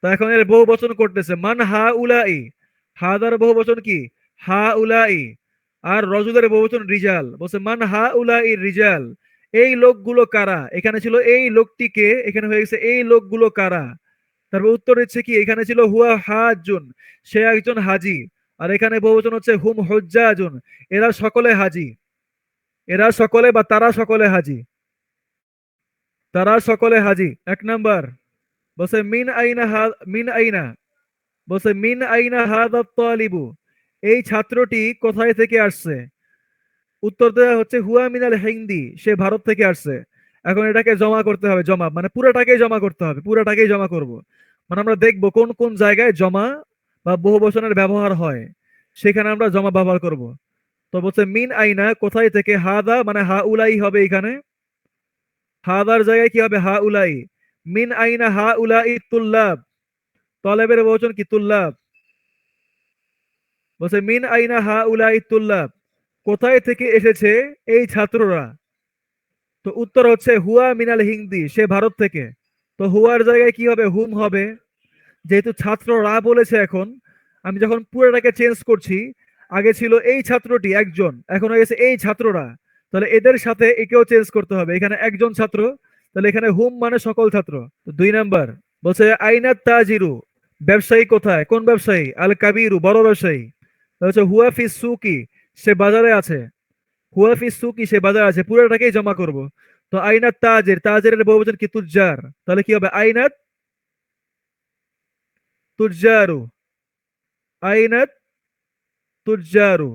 তা এখন এর বহু বচন করতেছে মান হা উলাই, হাদার বহু বচন কি হা উলাই, আর রজুলের বহু বচন রিজাল। বলছে মান হা উলাই রিজাল, এই লোকগুলো কারা। এখানে ছিল এই লোকটিকে, এখানে হয়ে গেছে এই লোকগুলো কারা। তারপর উত্তর হচ্ছে কি, এখানে ছিল হুয়া হাজুন, সে একজন হাজি। আর এখানে বহুবচন হচ্ছে হুম হুজ্জাজুন, এরা সকলে হাজি। এরা সকলে বা তারা সকলে হাজি, তারা সকলে হাজি। এক নাম্বার বলছে মিন আইনা মিন আইনা, বলছে মিন আইনা হাদা তালিবু, এই ছাত্রটি কোথায় থেকে আসছে। উত্তর দেওয়া হচ্ছে হুয়া মিনাল হিন্দি, সে ভারত থেকে আসছে। এখন এটাকে জমা করতে হবে, জমা মানে পুরাটাকেই জমা করতে হবে, পুরাটাকেই জমা করব। মানে আমরা দেখবো কোন কোন জায়গায় জমা বা বহু বচনের ব্যবহার হয়, সেখানে আমরা জমা ব্যবহার করব। তো বলছে মিন আইনা কোথায় থেকে, হাদা মানে হা উলাই হবে এখানে, হাদার জায়গায় কি হবে হা উলাই। মিন আইনা হা উলাই তুল্লাব, তলেবের বহুবচন কি তুল্লাব। বলছে মিন আইনা হা উলাই তুল্লাব, কোথায় থেকে এসেছে এই ছাত্ররা। তো উত্তর হচ্ছে হুয়া মিনাল হিন্দি, সে ভারত থেকে। তো হুয়ার জায়গায় কি হবে হুম হবে, যেহেতু ছাত্ররা বলেছে। এখন আমি যখন পুরোটাকে চেঞ্জ করছি, আগে ছিল এই ছাত্রটি একজন, এখন হয়ে গেছে এই ছাত্ররা, তাহলে এদের সাথে একেও চেঞ্জ করতে হবে, এখানে একজন ছাত্র, তাহলে এখানে হুম মানে সকল ছাত্র। তো দুই নাম্বার বলছে আইনাত তাজিরু, ব্যবসায়ী কোথায়, কোন ব্যবসায়ী, আল কাবিরু বড় ব্যবসায়ী। তাহলে হচ্ছে হুয়া ফিস সুকি, সে বাজারে আছে। হুয়া ফিস সুকি, সে বাজারে আছে, পুরোটাকেই জমা করব। তো আইনাত তাজির, তাজিরের বহুবচন কি তুজ্জার, তাহলে কি হবে আইনাত তুজ্জারু, আইনাত তুজ্জারু,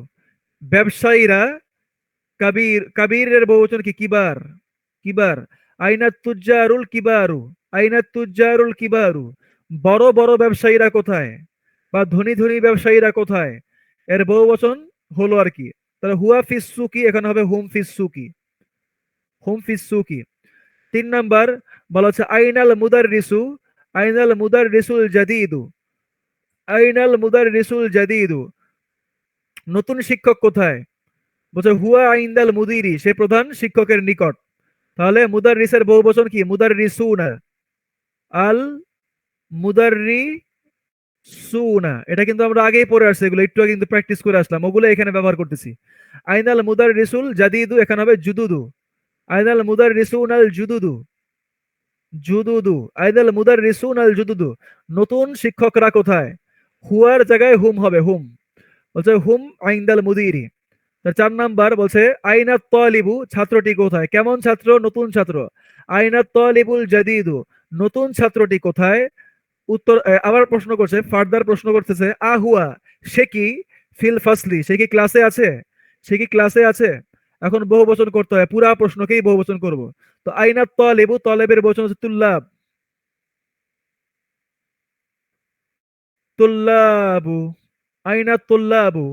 ব্যবসায়ীরা। কাবির, কাবিরের বহুবচন কি কিবার, কিবার। আইনাত তুজ্জারুল কিবারু, আইনাত তুজ্জারুল কিবারু, বড় বড় ব্যবসায়ীরা কোথায়, বা ধনী ধনী ব্যবসায়ীরা কোথায়, এর বহুবচন হলো আর কি। তাহলে হুয়া ফিস সুকি, এখানে হবে হুম ফিস সুকি, হুম ফিস সুকি। তিন নাম্বার বলা হচ্ছে আইনাল মুদাররিসু, আইনাল মুদাররিসুল জাদিদু, আইনাল মুদাররিসুল জাদিদু, নতুন শিক্ষক কোথায়। বলছে হুয়া আইন্দাল মুদিরি, সে প্রধান শিক্ষকের নিকট। তাহলে মুদাররিসের বহু বচন কি মুদাররিসুনা, আল মুদাররিসুনা। এটা কিন্তু আমরা আগেই পড়ে আসছি, এগুলো একটু আগে কিন্তু প্র্যাকটিস করে আসলাম, ওগুলো এখানে ব্যবহার করতেছি। আইনাল মুদাররিসুল জাদিদু, এখানে হবে জুদুদু, আইনাল মুদাররিসুন আল জুদুদু, জুদুদু, আইনাল মুদাররিসুন আল জুদুদু, নতুন শিক্ষকরা কোথায়। হুয়ার জায়গায় হুম হবে, হুম। বলছে হুম আইন্দাল মুদিরি। তার চার নাম্বার বলছে আইনাত তালিবু, ছাত্রটি কোথায়, কেমন ছাত্র, নতুন ছাত্র। আইনাত তালিবুল জাদিদু, নতুন ছাত্রটি কোথায়। উত্তর আবার প্রশ্ন করছে, ফার্দার প্রশ্ন করতেছে আহুয়া, সে কি, ফিল ফাসলি, সে কি ক্লাসে আছে, সে কি ক্লাসে আছে। এখন বহু বচন করতে হয়, পুরা প্রশ্নকেই বহু বচন করব। তো আইনাত তালিবু, তলেবের বচন হচ্ছে তুল্লাব, তুল্লাবু, আইনাত তুল্লাবু,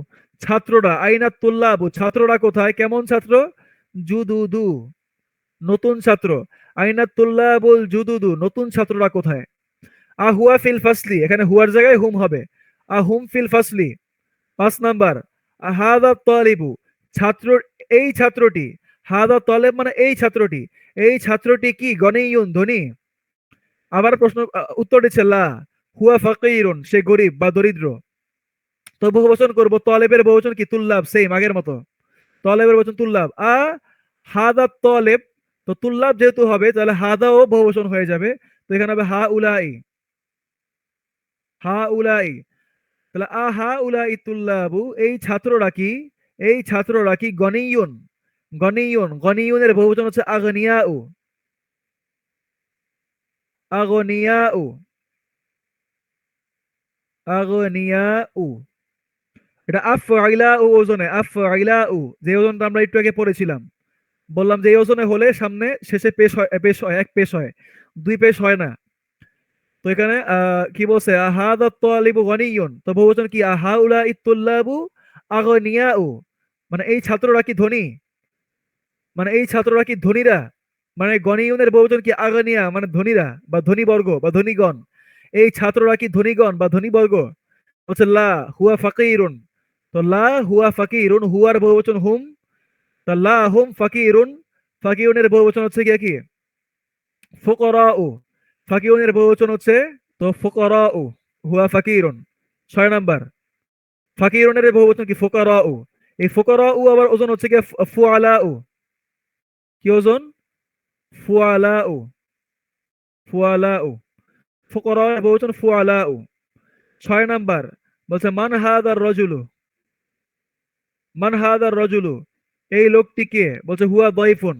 ছাত্ররা, আইনাত তুল্লাবু, ছাত্ররা কোথায়, কেমন ছাত্র, জুদুদু, নতুন ছাত্র। আইনাত তুল্লাবুল জুদুদু, নতুন ছাত্ররা কোথায়। আহুয়া ফিল ফাসলি, এখানে হুয়ার জায়গায় হুম হবে, আহুম ফিল ফাসলি। পাঁচ নাম্বার হাদা তালিবু, ছাত্র, এই ছাত্রটি। হাদা তলেব মানে এই ছাত্রটি, এই ছাত্রটি কি গনিয়ুন ধনী। আবার প্রশ্ন উত্তর দিচ্ছে লা, হুয়া ফাকিরুন, সে গরিব বা দরিদ্র। তো বহুবচন করব, তলেবের বহুবচন কি তুল্লাব, সেম আগের মতো, তলেবের বচন তুল্লাব। হাদা তলেব, তো তুল্লাব যেহেতু হবে তাহলে হাদাও বহুবচন হয়ে যাবে। তো এখানে হবে হা উলাই, হা উলাই। তাহলে হা উলাই তুল্লাবু, এই ছাত্ররা কি, এই ছাত্ররা কি গনিয়ুন, গনিয়ুন, গনিয়ুনের বহুবচন হচ্ছে আগনিয়াউ, আগনিয়াউ, আগনিয়াউ। এটা আফআইলাউ ওজনে, আফআইলাউ, যে ওজনটা আমরা একটু আগে পড়েছিলাম। বললাম যে এই ওজনে হলে সামনে শেষে পেশ হয়, পেশ হয়, এক পেশ হয়, দুই পেশ হয় না। তো এখানে কি বলছে আহাদা তালিবু গনিয়ুন, তো বহুবচন কি আহাউলা ইত্তুল্লাবু আগনিয়াউ, মানে এই ছাত্ররা কি ধনী, মানে এই ছাত্ররা কি ধনীরা। মানে গনিয়ুনের বহুবচন কি আগনিয়া, মানে ধনীরা বা ধনীবর্গ বা ধনীগণ। এই ছাত্ররা কি ধনীগণ বা ধনীবর্গ। বলছে লা হুয়া ফাকিরুন। তো লা হুয়া ফাকিরুন, হুয়ার বহুবচন হুম। তা লা হুম ফাকিরুন, ফাকিরুনের বহুবচন হচ্ছে কি ফুকরাউ। ফাকিরুনের বহুবচন হচ্ছে তো ফুকরাউ, হুয়া ফাকিরুন। 6 নাম্বার, ফাকিরুনের বহুবচন কি ফুকারাউ। এই ফুকারাউ আবার ওজন হচ্ছে কি ফুআলাউ। কি ওজন? ফুআলাউ, ফুআলাউ। ফুকারা বহুবচন ফুআলাউ। 6 নাম্বার বলছে মান হাদার রজুলু, মান হাদার রজুলু, এই লোকটিকে, বলছে হুয়া দাইফুন।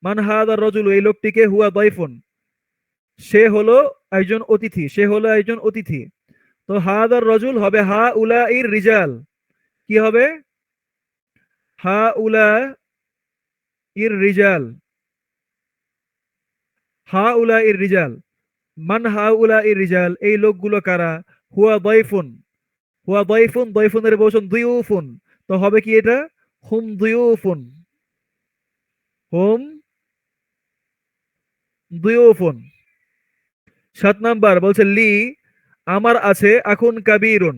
মান হাদার রজুলু, এই লোকটিকে, হুয়া দাইফুন, সে হলো একজন অতিথি, সে হলো একজন অতিথি। তো হাদার রজুল হবে হা উলা ইর রিজাল। কি হবে? হা উলা ইর রিজাল, হা উলা ইর রিজাল। মান হা উলা ইর রিজাল, এই লোকগুলো কারা? হুয়া দাইফুন, হুয়া দাইফুন, দাইফুনের বহুবচন দুইউফুন। তো হবে কি এটা? হুম দুইউফুন, হুম দুইউফুন। 7 নাম্বার বলছে লি, আমার আছে আখুন কাবীরুন,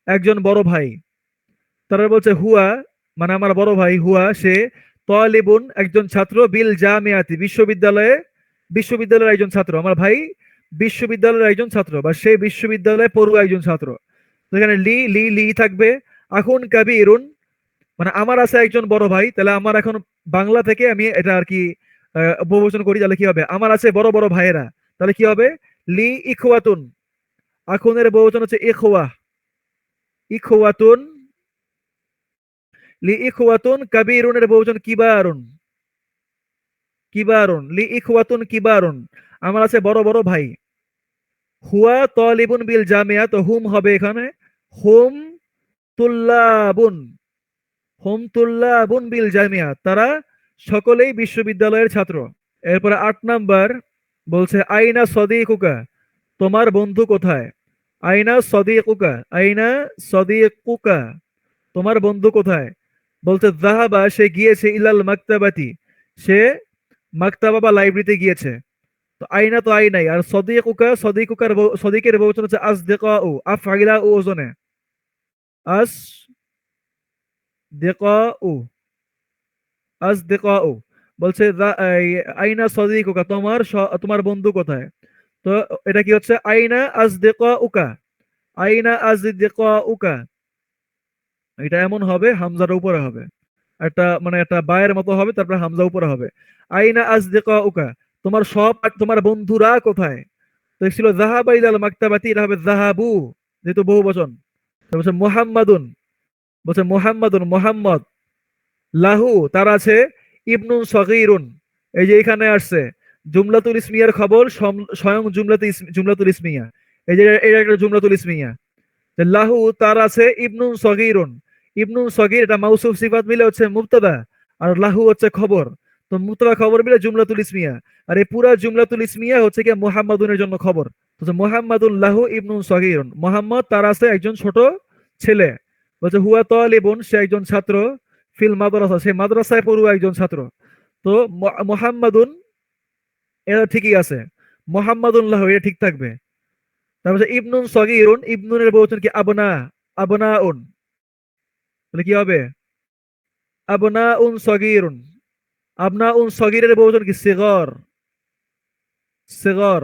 একজন বড় ভাই। তারা বলছে হুয়া, মানে আমার বড় ভাই, হুয়া সে, তালিবুন একজন ছাত্র, বিল জামিয়াতি বিশ্ববিদ্যালয়ে, বিশ্ববিদ্যালয়ের একজন ছাত্র। আমার ভাই বিশ্ববিদ্যালয়ের একজন ছাত্র, বা সে বিশ্ববিদ্যালয়ে পড়ুয়া একজন ছাত্র। তো এখানে লি লি লি থাকবে। আখুন কাবীরুন মানে আমার আছে একজন বড় ভাই, তাহলে আমার এখন বাংলা থেকে আমি এটা আর কি বহুবচন করি, তাহলে কি হবে? আমার আছে বড় বড় ভাইয়েরা, তাহলে কি হবে? লি ইখওয়াতুন। আখুনের বহুবচন হচ্ছে ইখওয়া, ইখওয়াতুন। লি ইখওয়াতুন কাবীরুনের বহুবচন কিবারুন, কিবারুন। লি ইখওয়াতুন কিবারুন, আমার আছে বড় বড় ভাই। হুয়া তালিবুন বিল জামিয়া, তো হুম হবে এখানে হুম তুল্লাবুন, হুম তুল্লাবুন বিল জামিয়া, তারা সকলেই বিশ্ববিদ্যালয়ের ছাত্র। এরপরে 8 নাম্বার বলছে আইনা সদিকুকা, তোমার বন্ধু কোথায়? আইনা সদিকুকা, আইনা সদিকুকা, তোমার বন্ধু কোথায়? বলছে জাহাবা, সে গিয়েছে, ইলাল মাকতাবাতি, সে মাকতাবা বা লাইব্রেরিতে গিয়েছে। তো আইনা তো আইনাই, আর সদিকুকা, সদিকুকার সদিকের বহুবচন হচ্ছে আসদিকাউ, আফআইলা ও ওজনে, আসদিকাউ, আসদিকাউ। বলছে আইনা সদিকুকা, তোমার তোমার বন্ধু কোথায়? তো এটা কি হচ্ছে? আইনা আসদিকাউকা, আইনা আসদিকাউকা। এটা এমন হবে হামজার উপরে হবে, একটা মানে একটা বায়ের মতো হবে, তারপরে হামজা উপরে হবে। আইনা আসদিকাউকা, তোমার সব তোমার বন্ধুরা কোথায়? তো ছিল যাহাবা ইলাল মাকতাবাতি, এটা হবে যাহাবু, যেহেতু বহু বচন। তো বলছে মুহাম্মাদুন, বলছে মুহাম্মাদুন মুহাম্মদ, লাহু তার আছে, ইবনুন সগীরুন, এই যে এখানে আসছে জুমলাতুল ইসমিয়ার খবর, স্বয়ং জুমলাতুল ইসমিয়া, এই যে এটা একটা জুমলাতুল ইসমিয়া। যে লাহু তার আছে, ইবনুন সগীরুন, ইবনুন সগীর এটা মাউসুফ সিফাত মিলে হচ্ছে মুবতাদা, আর লাহু হচ্ছে খবর। তো মুবতাদা খবর মিলে জুমলাতুল ইসমিয়া, আর এই পুরা জুমলাতুল ইসমিয়া হচ্ছে কি মুহাম্মাদুনের জন্য খবর। তো মুহাম্মাদুন লাহু ইবনুন সগীরুন, মোহাম্মদ তার আছে একজন ছোট ছেলে। বলছে হুয়া তালিবুন, সে একজন ছাত্র, ফিল মাদ্রাসা, সে মাদ্রাসায় পড়ুয়া একজন ছাত্র। তো মুহাম্মাদুন এটা ঠিকই আছে, মুহাম্মাদুন লাহু এটা ঠিক থাকবে। তারপর ইবনুন সগীরুন, ইবনুনের বহুবচন কি আবনা, আবনাউন, তাহলে কি হবে? আবনাউন সগীরুন, আবনাউন সগীরের বহুবচন কি সিগর, সিগর,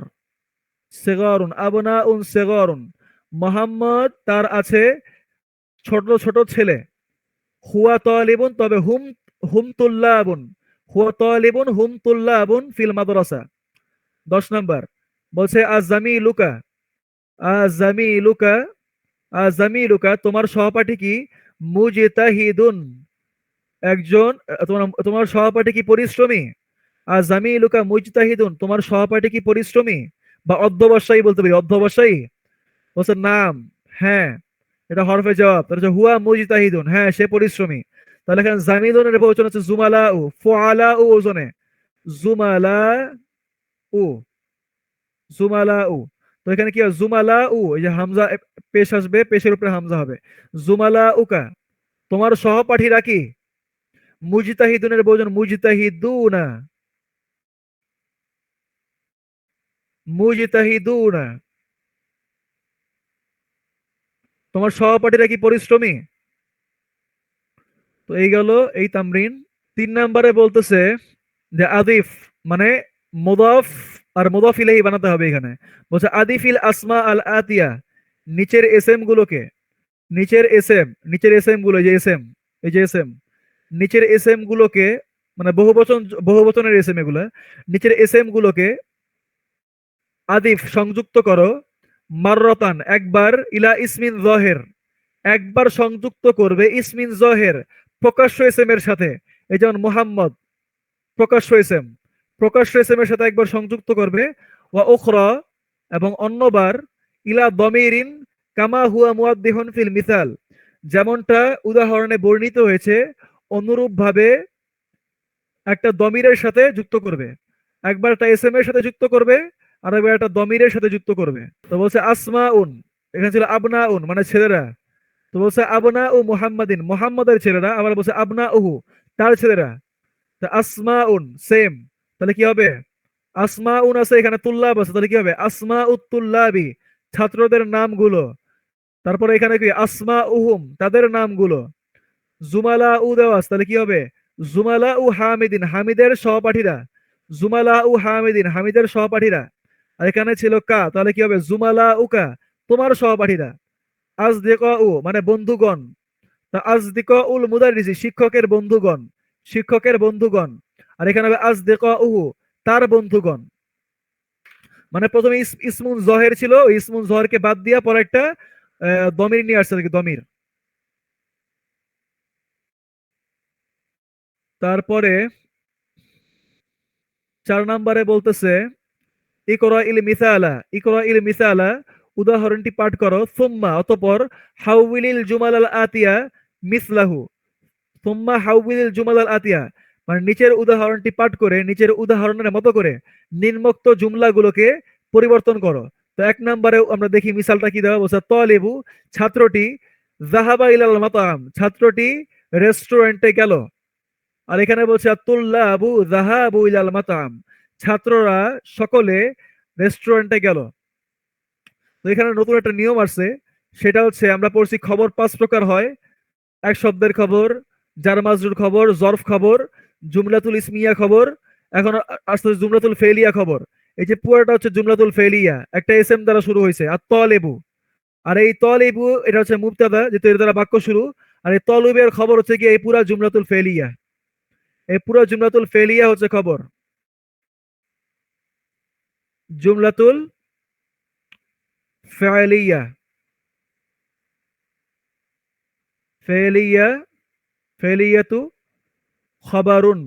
সিগরুন, আবনাউন সিগরুন। মোহাম্মদ তার আছে ছোট ছোট ছেলে। হুয়া তালিবুন, তবে হুম, হুম তুল্লাবুন, হুয়া তালিবুন হুম তুল্লাবুন ফিল মাদ্রাসা। 10 নাম্বার বলছে আজামিলুকা, আজামিলুকা, আজামিলুকা তোমার সহপাঠী কি? মুজতাহিদুন, একজন তোমার তোমার সহপাঠী কি পরিশ্রমী? আজামিলুকা মুজতাহিদুন, তোমার সহপাঠী কি পরিশ্রমী বা অধ্যবসায়ী বলতে পারি, অধ্যবসায়ী। বলছে নাম, হ্যাঁ, এটা হরফে জবাব। তাহলে হচ্ছে হুয়া মুজতাহিদুন, হ্যাঁ সে পরিশ্রমী। তাহলে এখানে জামিদুনের বহুবচন হচ্ছে জুমালা উ, ফুআলা উ ওজনে, জুমালা উ, জুমালা উ। তো এখানে কি হয়? জুমালা উ, এই যে হামজা পেশ আসবে, পেশের উপরে হামজা হবে। জুমালা উকা, তোমার সহপাঠীরা কি? মুজতাহিদুনের বহুবচন মুজতাহিদুনা, মুজতাহিদুনা। তোমার সহপাঠীরা কি পরিশ্রমী? তো এই গেল এই তামরিন। 3 নম্বরে বলতেছে যে আদিফ মানে মুদাফ আর মুদাফ ইলাইহি বানাতে হবে এখানে। বলছে আদিফিল আসমা আল আতিয়া, নিচের এসএম গুলোকে, নিচের এসএম গুলো, এই যে এসএম, এই যে এসএম, নিচের এসএম গুলোকে, মানে বহুবচনের এসএম এগুলা, নিচের এসএম গুলোকে আদিফ সংযুক্ত করো, মাররাতান একবার, ইলা ইসমিন জহের, একবার সংযুক্ত করবে ইসমিন জহের প্রকাশ্য এসএম এর সাথে। এই যেমন মুহাম্মদ প্রকাশ্য এসএম, প্রকাশ্য এসএম এর সাথে একবার সংযুক্ত করবে। ওয়া উখরা, এবং অন্যবার, ইলা দমিরিন কামা হুয়া মুয়াদ্দিহুন ফিল মিসাল, যেমনটা উদাহরণে বর্ণিত হয়েছে অনুরূপভাবে একটা দমিরের সাথে যুক্ত করবে। একবার একটা এসএম এর সাথে যুক্ত করবে, আর একবার একটা দমিরের সাথে যুক্ত করবে। তো বলছে আসমাউন, এখানে ছিল আবনাউন মানে ছেলেরা। তো বলছে আবনা ও মুহাম্মাদিন, মুহাম্মাদের ছেলেরা, আবার বলছে আবনা উহু, তার ছেলেরা। তা আসমাউন সেম, তাহলে কি হবে? আসমাউন আছে, এখানে তুল্লাব আছে, তাহলে কি হবে? আসমা উত্তুল্লাবি, ছাত্রদের নামগুলো। তারপরে এখানে কি আসমা উহুম, তাদের নামগুলো। জুমালা উ দেওয়া আছে, তাহলে কি হবে? জুমালা উ হামিদিন, হামিদের সহপাঠীরা। জুমালা উ হামিদিন, হামিদের সহপাঠীরা। আর এখানে ছিল কা, তাহলে কি হবে? জুমালা উকা, তোমার সহপাঠীরা। আজদিকা উ মানে বন্ধুগণ, তা আজদিকা উল মুদারিসি, শিক্ষকের বন্ধুগণ, শিক্ষকের বন্ধুগণ। আর এখানে হবে আজদিকা উহু, তার বন্ধুগণ। মানে প্রথমে ইসমুন জহের ছিল, ওই ইসমুন জহরকে বাদ দিয়া পরে একটা দমির নিয়ে আসছে আর কি, দমির। তারপরে 4 নম্বরে বলতেছে ইকরা ইল মিসালা, ইকরা ইল মিসালা, উদাহরণটি পাঠ করো, সুম্মা অতঃপর, হাউইলিল জুমাল আল আতিয়া মিসলাহু, সুম্মা হাউইলিল জুমাল আল আতিয়া, মানে নিচের উদাহরণটি পাঠ করে নিচের উদাহরণের মতো করে নিম্নোক্ত জুমলাগুলোকে পরিবর্তন করো। তো 1 নম্বরে আমরা দেখি মিসালটা কি দেওয়া বলছে, তলেবু ছাত্রটি, জাহাবা ইলাল মাতাম ছাত্রটি রেস্টুরেন্টে গেল। আর এখানে বলছে তুল্লাবু যাহাবু ইলাল মাতাম, ছাত্ররা সকলে রেস্টুরেন্টে গেল। তো এখানে নতুন একটা নিয়ম আসছে, সেটা হচ্ছে আমরা পড়ছি খবর 5 প্রকার হয়। এক শব্দের খবর, জার মাজরুর খবর, জরফ খবর, জুমলাতুল ইসমিয়া খবর, এখন আসতে জুমলাতুল ফেলিয়া খবর। এই যে পুরোটা হচ্ছে জুমলাতুল ফেলিয়া, একটা এসএম দ্বারা শুরু হয়েছে, আর তলেবু, আর এই তলেবু এটা হচ্ছে মুবতাদা, যেহেতু এর দ্বারা বাক্য শুরু। আর এই তলবের খবর হচ্ছে কি এই পুরা জুমলাতুল ফেলিয়া, এই পুরো জুমলাতুল ফেলিয়া হচ্ছে খবর, জুমলাতুল ফেলিয়া, ফেলিয়া, ফেলিয়াতু খবরুন।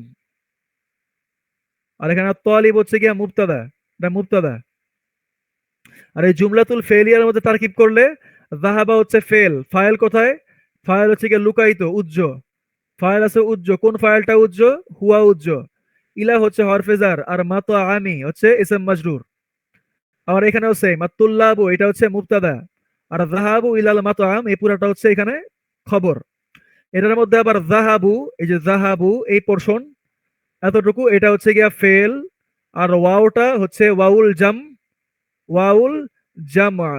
আর এখানে তালিব হচ্ছে গিয়া মুবতাদা, এটা মুবতাদা। আর এই জুমলাতুল ফেলিয়ার মধ্যে তারকিব করলে যাহাবা হচ্ছে ফেল, ফাইল কোথায়? ফাইল হচ্ছে গিয়ে লুকায়িত, উজ্জ, ফাইল আছে উজ্জ, কোন ফাইলটা উজ্জ? হুয়া উজ্জ। ইলা হচ্ছে হরফেজার, আর মাতো আমি হচ্ছে ইসম মাজরুর। আবার এখানেও সেম, আর তুল্লাবু এটা হচ্ছে মুবতাদা, আর যাহাবু ইলাল মাতআম এই পুরাটা হচ্ছে এখানে খবর। এটার মধ্যে আবার যাহাবু, এই যে যাহাবু এই পোরশন এতটুকু, এটা হচ্ছে গিয়া ফেল, আর ওয়াওটা হচ্ছে ওয়াউল জাম, ওয়াউল জামা,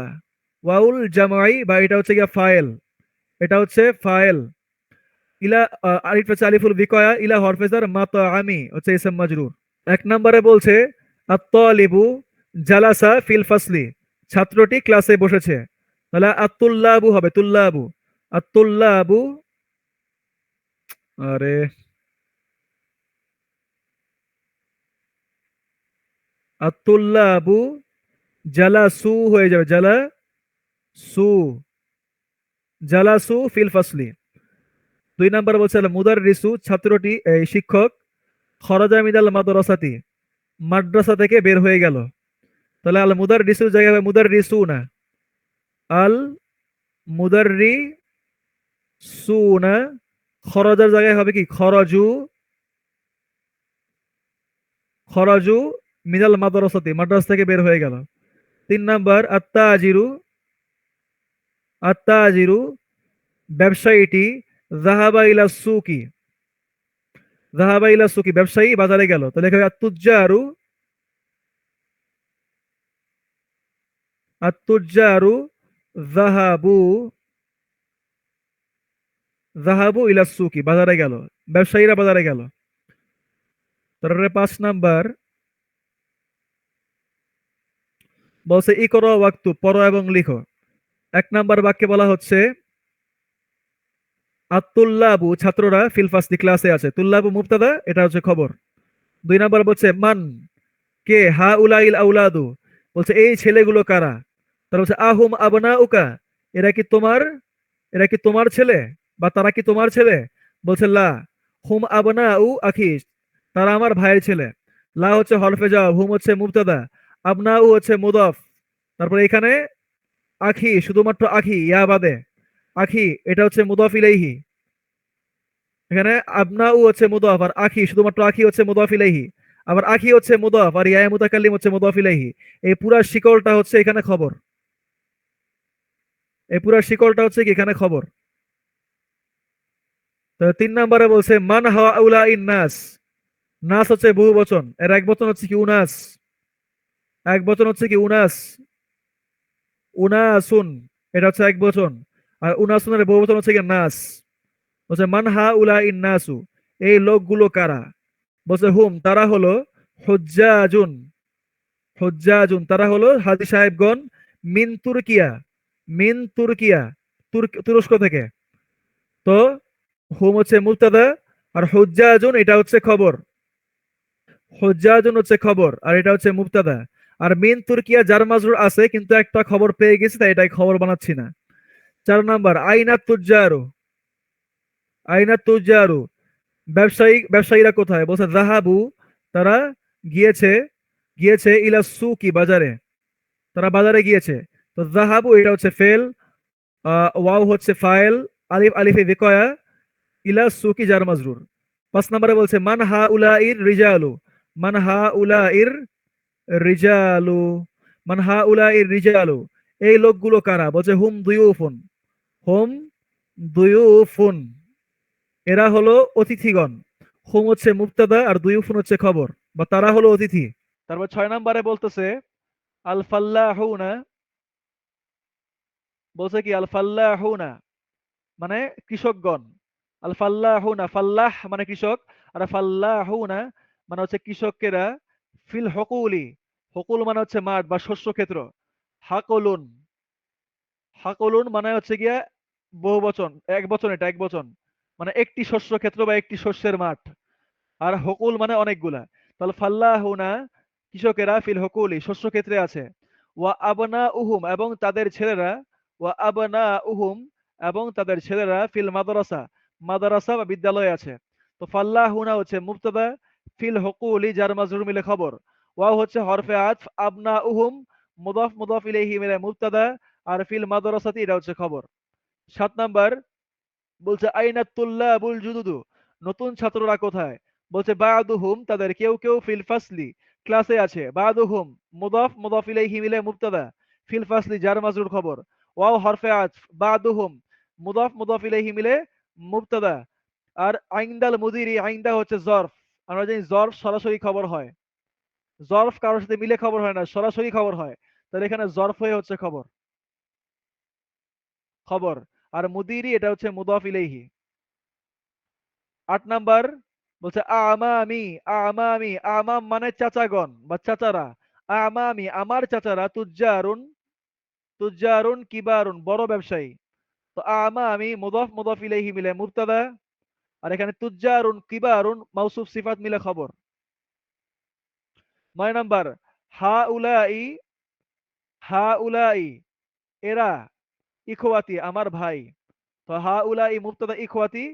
ওয়াউল জামাই, বা এটা হচ্ছে গিয়া ফাইল, এটা হচ্ছে ফাইল। ইলা আলিফ হচ্ছে আলিফুল বিকয়া, ইলা হরফেজার মাতআমি হচ্ছে ইসম মাজরুর। 1 নম্বরে বলছে আত-তালিবু জালাসা ফিল ফাসলি, ছাত্রটি ক্লাসে বসেছে। তাহলে আত-তুল্লাবু হবে তুল্লাবু, আত-তুল্লাবু, আরে আত-তুল্লাবু জালাসু হয়ে যাবে, জালাসু, জালাসু ফিল ফাসলি। 2 নম্বর বলছে মুদাররিসু ছাত্রটি, এই শিক্ষক, খরাজা মিনাল মাদ্রাসাতি মাদ্রাসা থেকে বের হয়ে গেল। তাহলে আল মুদাররিসু জায়গায় হবে মুদাররিসু না, আল মুদাররিসু না, খরজার জায়গায় হবে কি খরজু, খরজু মিনাল মাদ্রাসাতি মাদ্রাসা থেকে বের হয়ে গেল। 3 নম্বর আত্তাজিরু, আত্তাজিরু ব্যবসায়ীটি, জাহাবা ইলা সুকি, জাহাবা ইলা সুকি ব্যবসায়ী বাজারে গেল। তাহলে এখানে আত্তুজ্জারু, আত্তুজ্জারু জাহাবু যাহাবু ইলা সুকি, বাজারে গেল, ব্যবসায়ীরা বাজারে গেল। তারপরে 5 নাম্বার বলছে ইকরা ওয়াক্তু, পড়ো এবং লিখো। 1 নাম্বার বাক্যে বলা হচ্ছে আতুল্লাবু, ছাত্ররা ফিল ফাসলি, ক্লাসে আছে। তুল্লাবু মুবতাদা, এটা হচ্ছে খবর। 2 নাম্বার বলছে মান, কে, হা উলাইল আউলাদু, বলছে এই ছেলেগুলো কারা। তারা বলছে আহুম আবনা উকা, এরা কি তোমার, এরা কি তোমার ছেলে, বা তারা কি তোমার ছেলে। বলছে লা, হুম আবনা উ আখি, তারা আমার ভাইয়ের ছেলে। লা হচ্ছে হরফে জবাব, হুম হচ্ছে মুবতাদা, আবনা উ হচ্ছে মুদাফ। তারপরে এখানে আখি, শুধুমাত্র আখি, ইয়া বাদে আখি, এটা হচ্ছে মুদাফ ইলাইহি। এখানে আবনা উ হচ্ছে মুদাফ, আর আখি, শুধুমাত্র আখি হচ্ছে মুদাফ ইলাইহি। আবার আখি হচ্ছে মুদাফ, আর ইয়া মুতাকাল্লিম হচ্ছে মুদাফ ইলাইহি। এই পুরা শিকলটা হচ্ছে এখানে খবর, এই পুরা শিকলটা হচ্ছে কি এখানে খবর। তো 3 নম্বরে বলছে মান হাওয়া উলা ইন নাস, নাস হচ্ছে বহু বচন, এর এক বচন হচ্ছে কি উনাস, এক বচন হচ্ছে কি উনাস, উনাসুন, এটা হচ্ছে এক বচন। আর উনাসুনের বহু বচন হচ্ছে কি নাস। বলছে মান হা উলা ইন নাসু, এই লোকগুলো কারা। বলছে হুম, তারা হলো হুজ্জাজুন, হুজ্জাজুন তারা হলো হাজী সাহেবগণ, মিন তুর্কিয়া, মিন তুর্কিয়া, তুরস্ক থেকে। তো হুম হচ্ছে মুবতাদা, আর হুজ্জাজুন এটা হচ্ছে খবর, হুজ্জাজুন হচ্ছে খবর, আর এটা হচ্ছে মুবতাদা। আর মিন তুর্কিয়া জার মাজরুর আছে, কিন্তু একটা খবর পেয়ে গেছি তাই এটাই খবর বানাচ্ছি না। 4 নাম্বার আইনা তুজ্জারু, আইনা তুজ্জারু, ব্যবসায়ীরা কোথায়। বলছে জাহাবু, তারা গিয়েছে, গিয়েছে ইলা সুকি, বাজারে, তারা বাজারে গিয়েছে। তো জাহাবু এটা হচ্ছে ফেল, ওয়াও হচ্ছে ফাইল, আলিফ আলিফে বিকয়া, ইলা সুকি জার মাজরুর। 5 নম্বরে বলছে মান হা উলা ইর রিজালু, মান হা উলা ইর রিজালু, মান হা উলা ইর রিজালু, এই লোকগুলো কারা। বলছে হুম দুয়ুফুন, হুম দুয়ুফুন, এরা হলো অতিথিগণ। হুম হচ্ছে মুবতাদা, আর দুয়ুফুন হচ্ছে খবর, বা তারা হলো অতিথি। তারপর 6 নম্বরে বলতেছে আল ফাল্লাহুনা, বলছে কি আল ফাল্লাহুনা মানে কৃষকগণ। আল ফাল্লাহুনা, ফাল্লাহ মানে কৃষক, আর ফাল্লাহুনা মানে হচ্ছে কৃষকেরা। ফিল হকুলি, হকুল মানে হচ্ছে মাঠ বা শস্য ক্ষেত্র। হাকলুন, হাকলুন মানে হচ্ছে গিয়া বহু বচন, এক বচন, এটা এক বচন, মানে একটি শস্য ক্ষেত্র বা একটি শস্যের মাঠ। আর হকুল মানে অনেকগুলা। তাহলে ফাল্লাহুনা, কৃষকেরা, ফিল হকুলি শস্য ক্ষেত্রে আছে। ওয়া আবনা উহুম, এবং তাদের ছেলেরা, ওয়া আবনা উহুম, এবং তাদের ছেলেরা, ফিল মাদ্রাসা, মাদ্রাসা বা বিদ্যালয়ে আছে। তো ফাল্লাহুনা হচ্ছে মুবতাদা, ফিল হকুলি জার মাজরুর মিলে খবর, ওয়াও হচ্ছে হরফে আতফ, আবনা উহুম মুদাফ মুদাফ ইলাইহি মিলে মুবতাদা, আর ফিল মাদ্রাসাতি এটা হচ্ছে খবর। 7 নাম্বার বলছে আইনা তুল্লাবুল জুদুদু, নতুন ছাত্ররা কোথায়। বলছে বাদুহুম, তাদের কেউ কেউ, ফিল ফাসলি, ক্লাসে আছে। বাদুহুম মুদাফ মুদাফ ইলাইহি মিলে মুবতাদা, ফিল ফাসলি জার মাজরুর খবর, ওয়াও হরফে আতফ, বাদুহুম মুদাফ মুদাফ ইলাইহি মিলে মুবতাদা। আর আইন্দাল মুদিরি, আইন্দা হচ্ছে জরফ, আমরা জানি জরফ সরাসরি খবর হয়, জরফ কারোর সাথে মিলে খবর হয় না, সরাসরি খবর হয়। তাহলে এখানে জরফ হয়ে হচ্ছে খবর, খবর। আর মুদিরি এটা হচ্ছে মুদাফ ইলাইহি। 8 নাম্বার বলছে আমামি, আমামি, আমাম মানে চাচাগণ বা চাচারা, আমামি আমার চাচারা, তুজ্জারুন, তুজ্জারুন কিবারুন বড় ব্যবসায়ী। তো আমামি মুদাফ মুদাফ ইলাইহি মিলে মুবতাদা, আর এখানে তুজ্জারুন কিবারুন মাউসুফ সিফাত মিলে খবর। 9 নাম্বার হাউলাই, হাউলাই এরা, ইখওয়াতি আমার ভাই। তো হাউলাই মুবতাদা, ইখওয়াতি,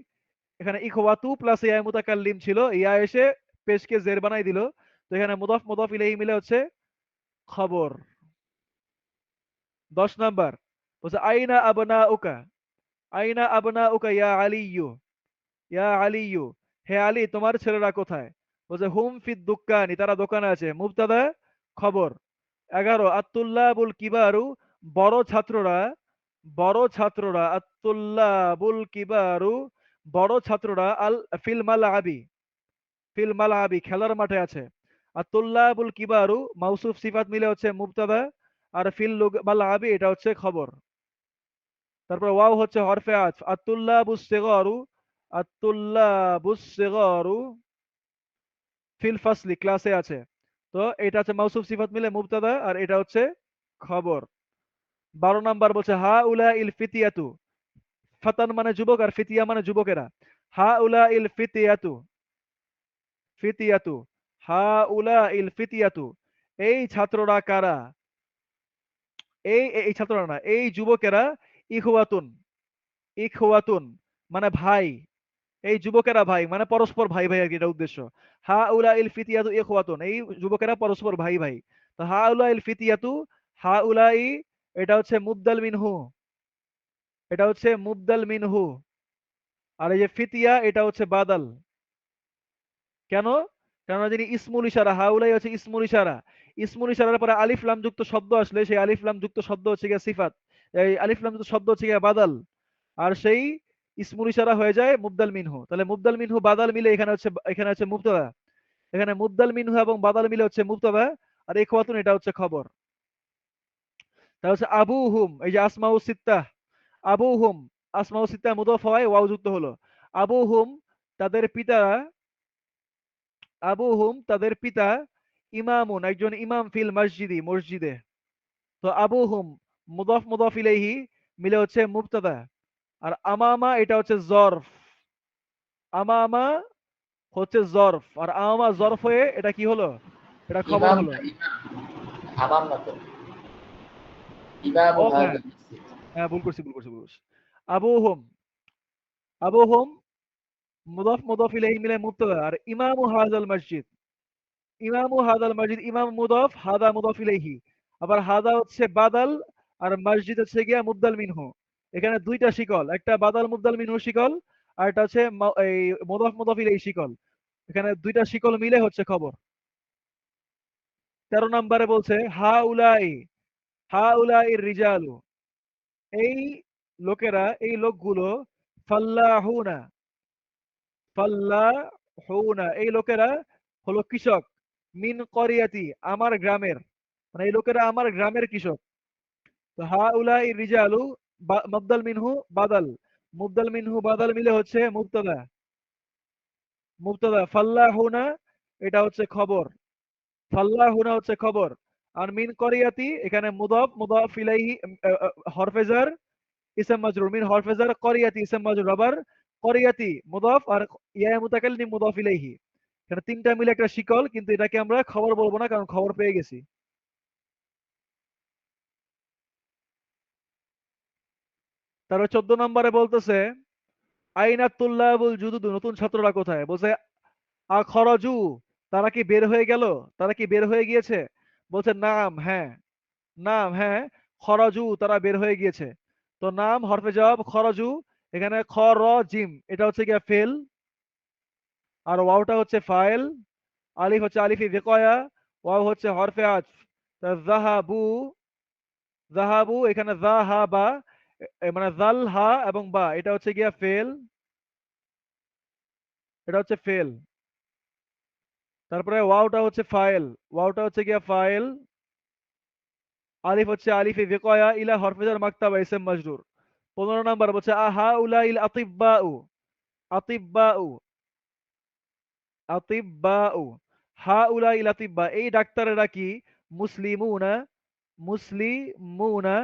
এখানে ইখওয়াতু প্লাস ইয়া মুতাকাল্লিম ছিল, ইয়া এসে পেশকে জের বানাই দিল। তো এখানে মুদাফ মুদাফ ইলাইহি মিলে হচ্ছে খবর। 10 নাম্বার বলছে আইনা আবনা উকা, আইনা আবনা উকা ইয়া আলিয়ু, ইয়া আলিয়ু, হে আলী তোমার ছেলেরা কোথায়। বলছে হুম ফিদ দুক্কানি, তারা দোকানে আছে, মুবতাদা খবর। 11 আতুল্লাবুল কিবারু, বড় ছাত্ররা, বড় ছাত্ররা, আতুল্লাবুল কিবারু বড় ছাত্ররা, আল ফিল মালআবি, ফিল মালআবি খেলার মাঠে আছে। আর তুল্লাবুল কিবারু মাউসুফ সিফাত মিলে হচ্ছে মুবতাদা, আর ফিল মালআবি এটা হচ্ছে খবর। তারপর ওয়াও হচ্ছে হরফে আতফ। আতুল্লাবুস সিগারু, আতুল্লাবুস সিগারু ফিল ফাসলি ক্লাসে আছে। তো এটা হচ্ছে মাউসুফ সিফাত মিলে মুবতাদা আর এটা হচ্ছে খবর। 12 নাম্বার বলছে হা উলা ইল ফিতিয়াতু। ফাতান মানে যুবক আর ফিতিয়া মানে যুবকেরা। হা উলা ইল ফিতিয়াতু, ফিতিয়াতু, হা উলা ইল ফিতিয়াতু, এই ছাত্ররা কারা? এই ছাত্ররা না, এই যুবকেরা ইখওয়াতুন, ইখওয়াতুন মানে ভাই। এই যুবকেরা ভাই মানে পরস্পর ভাই ভাই আর কি, এটা উদ্দেশ্য। হা উলা ইল ফিতিয়াতু ইখওয়াতুন, এই যুবকেরা পরস্পর ভাই ভাই। তো হা উলা ইল ফিতিয়াতু, হা উলাই, এটা হচ্ছে মুবদাল মিনহু, এটা হচ্ছে মুবদাল মিনহু। আর এই যে ফিতিয়া এটা হচ্ছে বাদাল। কেন? কেননা যিনি ইসমুল ইশারা, হাউলাই হচ্ছে ইসমুল ইশারা। ইসমুল ইশারার পরে আলিফ লাম যুক্ত শব্দ আসলে সেই আলিফ লাম যুক্ত শব্দ হচ্ছে গিয়ে সিফাত। এই আলিফ লাম যুক্ত শব্দ হচ্ছে গিয়ে বাদাল। আর সেই ইসমুল ইশারা হয়ে যায় মুবদাল মিনহু। তাহলে মুবদাল মিনহু বাদাল মিলে এখানে হচ্ছে মুবতাদা। এখানে মুবদাল মিনহু এবং বাদাল মিলে হচ্ছে মুবতাদা। আর ইখওয়াতুন এটা হচ্ছে খবর। তাহলে হচ্ছে আবুহুম, এই যে আসমাউ সিত্তাহ, আবুহুম, আসমাউ সিত্তাহ মুদাফ হওয়ায় ওয়াও যুক্ত হলো। আবুহুম তাদের পিতা, আবুহুম তাদের পিতা, ইমামুন একজন ইমাম ফিল মসজিদি মসজিদে। তো আবুহুম মুদাফ মুদাফ ইলাইহি মিলে হচ্ছে মুবতাদা। আর আমামা এটা হচ্ছে জরফ, আমামা হচ্ছে জরফ। আর আমামা জরফ হয়ে এটা কি হলো? এটা খবর ইমাম হলো। না, ইমাম, হামাম না তো, ইমাম ও হ্যাঁ, হাযা মসজিদ। হ্যাঁ ভুল করছি, ভুল করছি, ভুল করছি। আবুহুম, আবুহুম মুদাফ মুদাফ ইলাইহি মিলে মুবতাদা। আর ইমামু হাযাল মসজিদ, ইমামু হাদাল মসজিদ, ইমাম মুদাফ, হাদা মুদাফ ইলাইহি। আবার হাদা হচ্ছে বাদাল আর মসজিদ হচ্ছে গিয়া মুবদাল মিনহু। এখানে দুইটা শিকল, একটা বাদাল মুবদাল মিনহু শিকল আর একটা হচ্ছে এই মুদাফ মুদাফ ইলাইহি শিকল। এখানে দুইটা শিকল মিলে হচ্ছে খবর। 13 নম্বরে বলছে হা উলাই, হা উলাই রিজালু, এই লোকেরা, এই লোকগুলো, ফাল্লাহুনা, ফাল্লাহুনা এই লোকেরা হলো কৃষক, মিন করিয়াতি আমার গ্রামের, মানে এই লোকেরা আমার গ্রামের কৃষক। তো হাউলাই রিজালু মুবদাল মিনহু বাদাল, মুবদাল মিনহু বাদাল মিলে হচ্ছে মুবতাদা, মুবতাদা। ফাল্লাহুনা এটা হচ্ছে খবর, ফাল্লাহুনা হচ্ছে খবর। আর মিন করিয়াতি এখানে মুদাফ মুদাফ ইলাইহি, হরফে জার ইসম মাজরুর, মিন হরফে জার করিয়াতি ইসম মাজরুর। আবার করিয়াতি মুদাফ আর ইয়া মুতাকাল্লিম মুদাফ ইলাইহি। এখানে তিনটা মিলে একটা শিকল, কিন্তু এটাকে আমরা খবর বলবো না কারণ খবর পেয়ে গেছি। তারপর 14 নম্বরে বলতেছে আইনা তুল্লাবুল জুদুদু, নতুন ছাত্ররা কোথায়? বলছে আখরাজু, তারা কি বের হয়ে গেল? তারা কি বের হয়ে গিয়েছে? বলছে নাম হ্যাঁ, নাম হ্যাঁ, খরাজু তারা বের হয়ে গিয়েছে। তো নাম হরফে জবাব খরাজু, এখানে খরজিম এটা হচ্ছে গিয়া ফেল, আর ওয়াওটা হচ্ছে ফাইল, আলিফ হচ্ছে আলিফি বিকয়া, ওয়াও হচ্ছে হরফে আতফ। তা যাহাবু, যাহাবু এখানে যাহাবা, মানে জাল হা এবং বা এটা হচ্ছে গিয়া ফেল, এটা হচ্ছে ফেল। তারপরে ওয়াওটা হচ্ছে ফাইল, ওয়াওটা হচ্ছে গিয়া ফাইল, আলিফ হচ্ছে আলিফে বিকয়া, ইলা হরফেজার মাকতাবা ইসম মাজরুর। 15 নাম্বার বলছে আহা উলা ইল আতিব্বাউ, আতিব্বাউ, আতিব্বাউ, হা উলা ইল আতিব্বা এই ডাক্তারেরা কি? মুসলিমুনা, মুসলিমুনা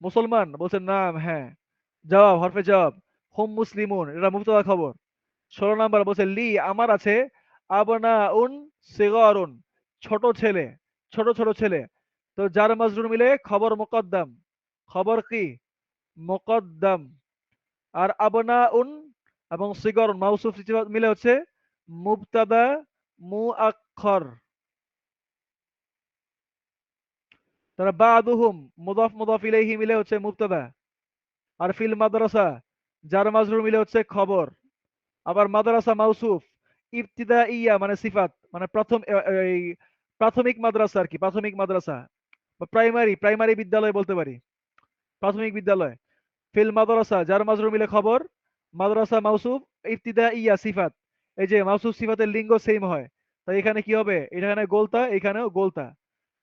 মুসলমান? বলছে নাম হ্যাঁ, জবাব হরফে জবাব, হুম মুসলিমুন এটা মুবতাদা খবর। 16 নাম্বার বলছে লি আমার আছে, আবনা উন সিগরুন ছোট ছেলে, ছোট ছোট ছেলে। তো যার মাজরুর মিলে খবর মুকদ্দাম, খবর কি? মুকদ্দাম। আর আবনা উন এবং সিগরুন মাউসুফ সিফাত মিলে হচ্ছে মুবতাদা মুআক্ষর। তারা বাদুহুম মুদাফ মুদাফ ইলাইহি মিলে হচ্ছে মুবতাদা। আর ফিল মাদ্রাসা যার মাজরুর মিলে হচ্ছে খবর। আবার মাদ্রাসা মাউসুফ, ইবতিদা ইয়া মানে সিফাত, মানে প্রথম এই প্রাথমিক মাদ্রাসা আর কি, প্রাথমিক মাদ্রাসা বা প্রাইমারি, প্রাইমারি বিদ্যালয় বলতে পারি, প্রাথমিক বিদ্যালয়। ফিল মাদ্রাসা যার মাজরুর মিলে খবর, মাদ্রাসা মাউসুফ, ইবতিদা ইয়া সিফাত। এই যে মাউসুফ সিফাতের লিঙ্গ সেম হয়, তাই এখানে কি হবে? এখানে গোলতা, এখানেও গোলতা।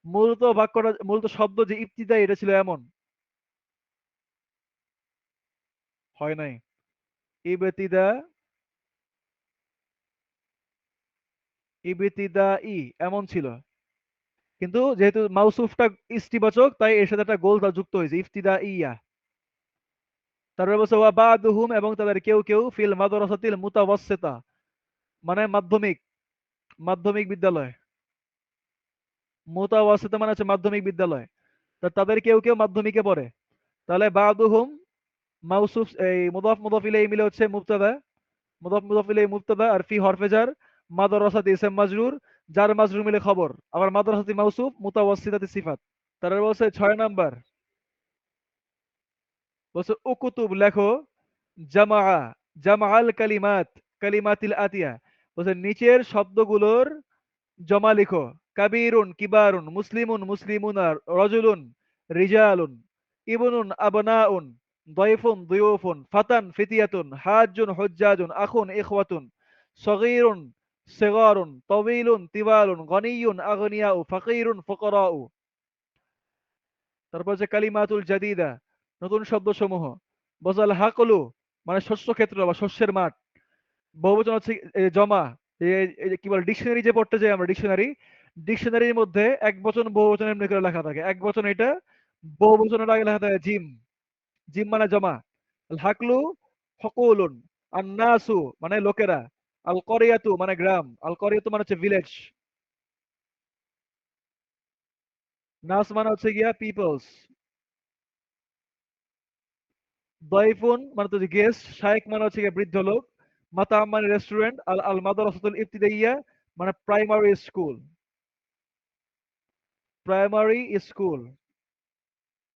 মূলত বাক্যটা, মূলত শব্দ যে ইবতিদা এটা ছিল এমন। হয় নাই। ইবতিদা ইবতিদা ই এমন ছিল, কিন্তু যেহেতু মাউসুফটা ইস্তিবাচক তাই এর সাথে একটা গোল যুক্ত হয়েছে, ইফতিদা ইয়া। তারপরে বলছে ওয়া বাদুহুম, এবং তাদের কেউ কেউ ফিল মাদ্রাসাতিল মুতাওয়াসসিতা, মানে মাধ্যমিক, মাধ্যমিক বিদ্যালয়। মুতাওয়াসিতা মানে হচ্ছে মাধ্যমিক বিদ্যালয়। তা তাদের কেউ কেউ মাধ্যমিকে পড়ে। তাহলে বাদুহুম মাউসুফ, এই মুদাফ মুদাফ ইলাইহি মিলে হচ্ছে মুবতাদা, মুদাফ মুদাফ ইলাইহি মুবতাদা, আর ফি হরফে জার, মাদ্রাসাতি ইসম মাজরুর, জার মাজরুর মিলে খবর, আবার মাদ্রাসাতি মাউসুফ, মুতাওয়াসসিতাতি সিফাত। তারপরে বলছে 6 নাম্বার, বলছে উকুতুব লেখো, জামা, জামাআল কালিমাত, কালিমাতিল আতিয়া, বলছে নিচের শব্দগুলোর জমা লিখো। কাবীরুন কিবারুন, মুসলিমুন মুসলিমুনা, রজুলুন রিজালুন, ইবনুন আবনাউন, দয়ফুন দুয়ুফুন, ফাতান ফিতিয়াতুন, হাজ্জুন হুজ্জাজুন, আখুন ইখওয়াতুন, সগীরুন সিগারুন, তওয়ীলুন তিওয়ালুন, গনিয়্যুন আগনিয়াউ, ফাকিরুন ফুকারাউ। তারপর যে কালিমাতুল জাদিদা, নতুন শব্দসমূহ। বজাল হাকলু মানে শস্য ক্ষেত্র বা শস্যের মাঠ। বহুবচন হচ্ছে জমা। এই যে কি বলে ডিকশনারি যে পড়তে যাই আমরা, ডিকশনারি, ডিকশনারির মধ্যে এক বচন বহু বচন এমনি করে লেখা থাকে, এক বচন এটা, বহু বচনের আগে লেখা থাকে জিম। জিম মানে জমা। আল হাকলু হকুলুন, আর নাসু মানে লোকেরা, আল করিয়াতু মানে গ্রাম, আল করিয়াতু মানে হচ্ছে ভিলেজ, নাস মানে হচ্ছে গিয়া পিপলস, দয়ফুন মানে তো গেস্ট, শায়েখ মানে হচ্ছে গিয়া বৃদ্ধ লোক, মাতাম মানে রেস্টুরেন্ট, আল আল মাদ্রাসাতুল ইবতিদাইয়া মানে প্রাইমারি স্কুল, প্রাইমারি স্কুল।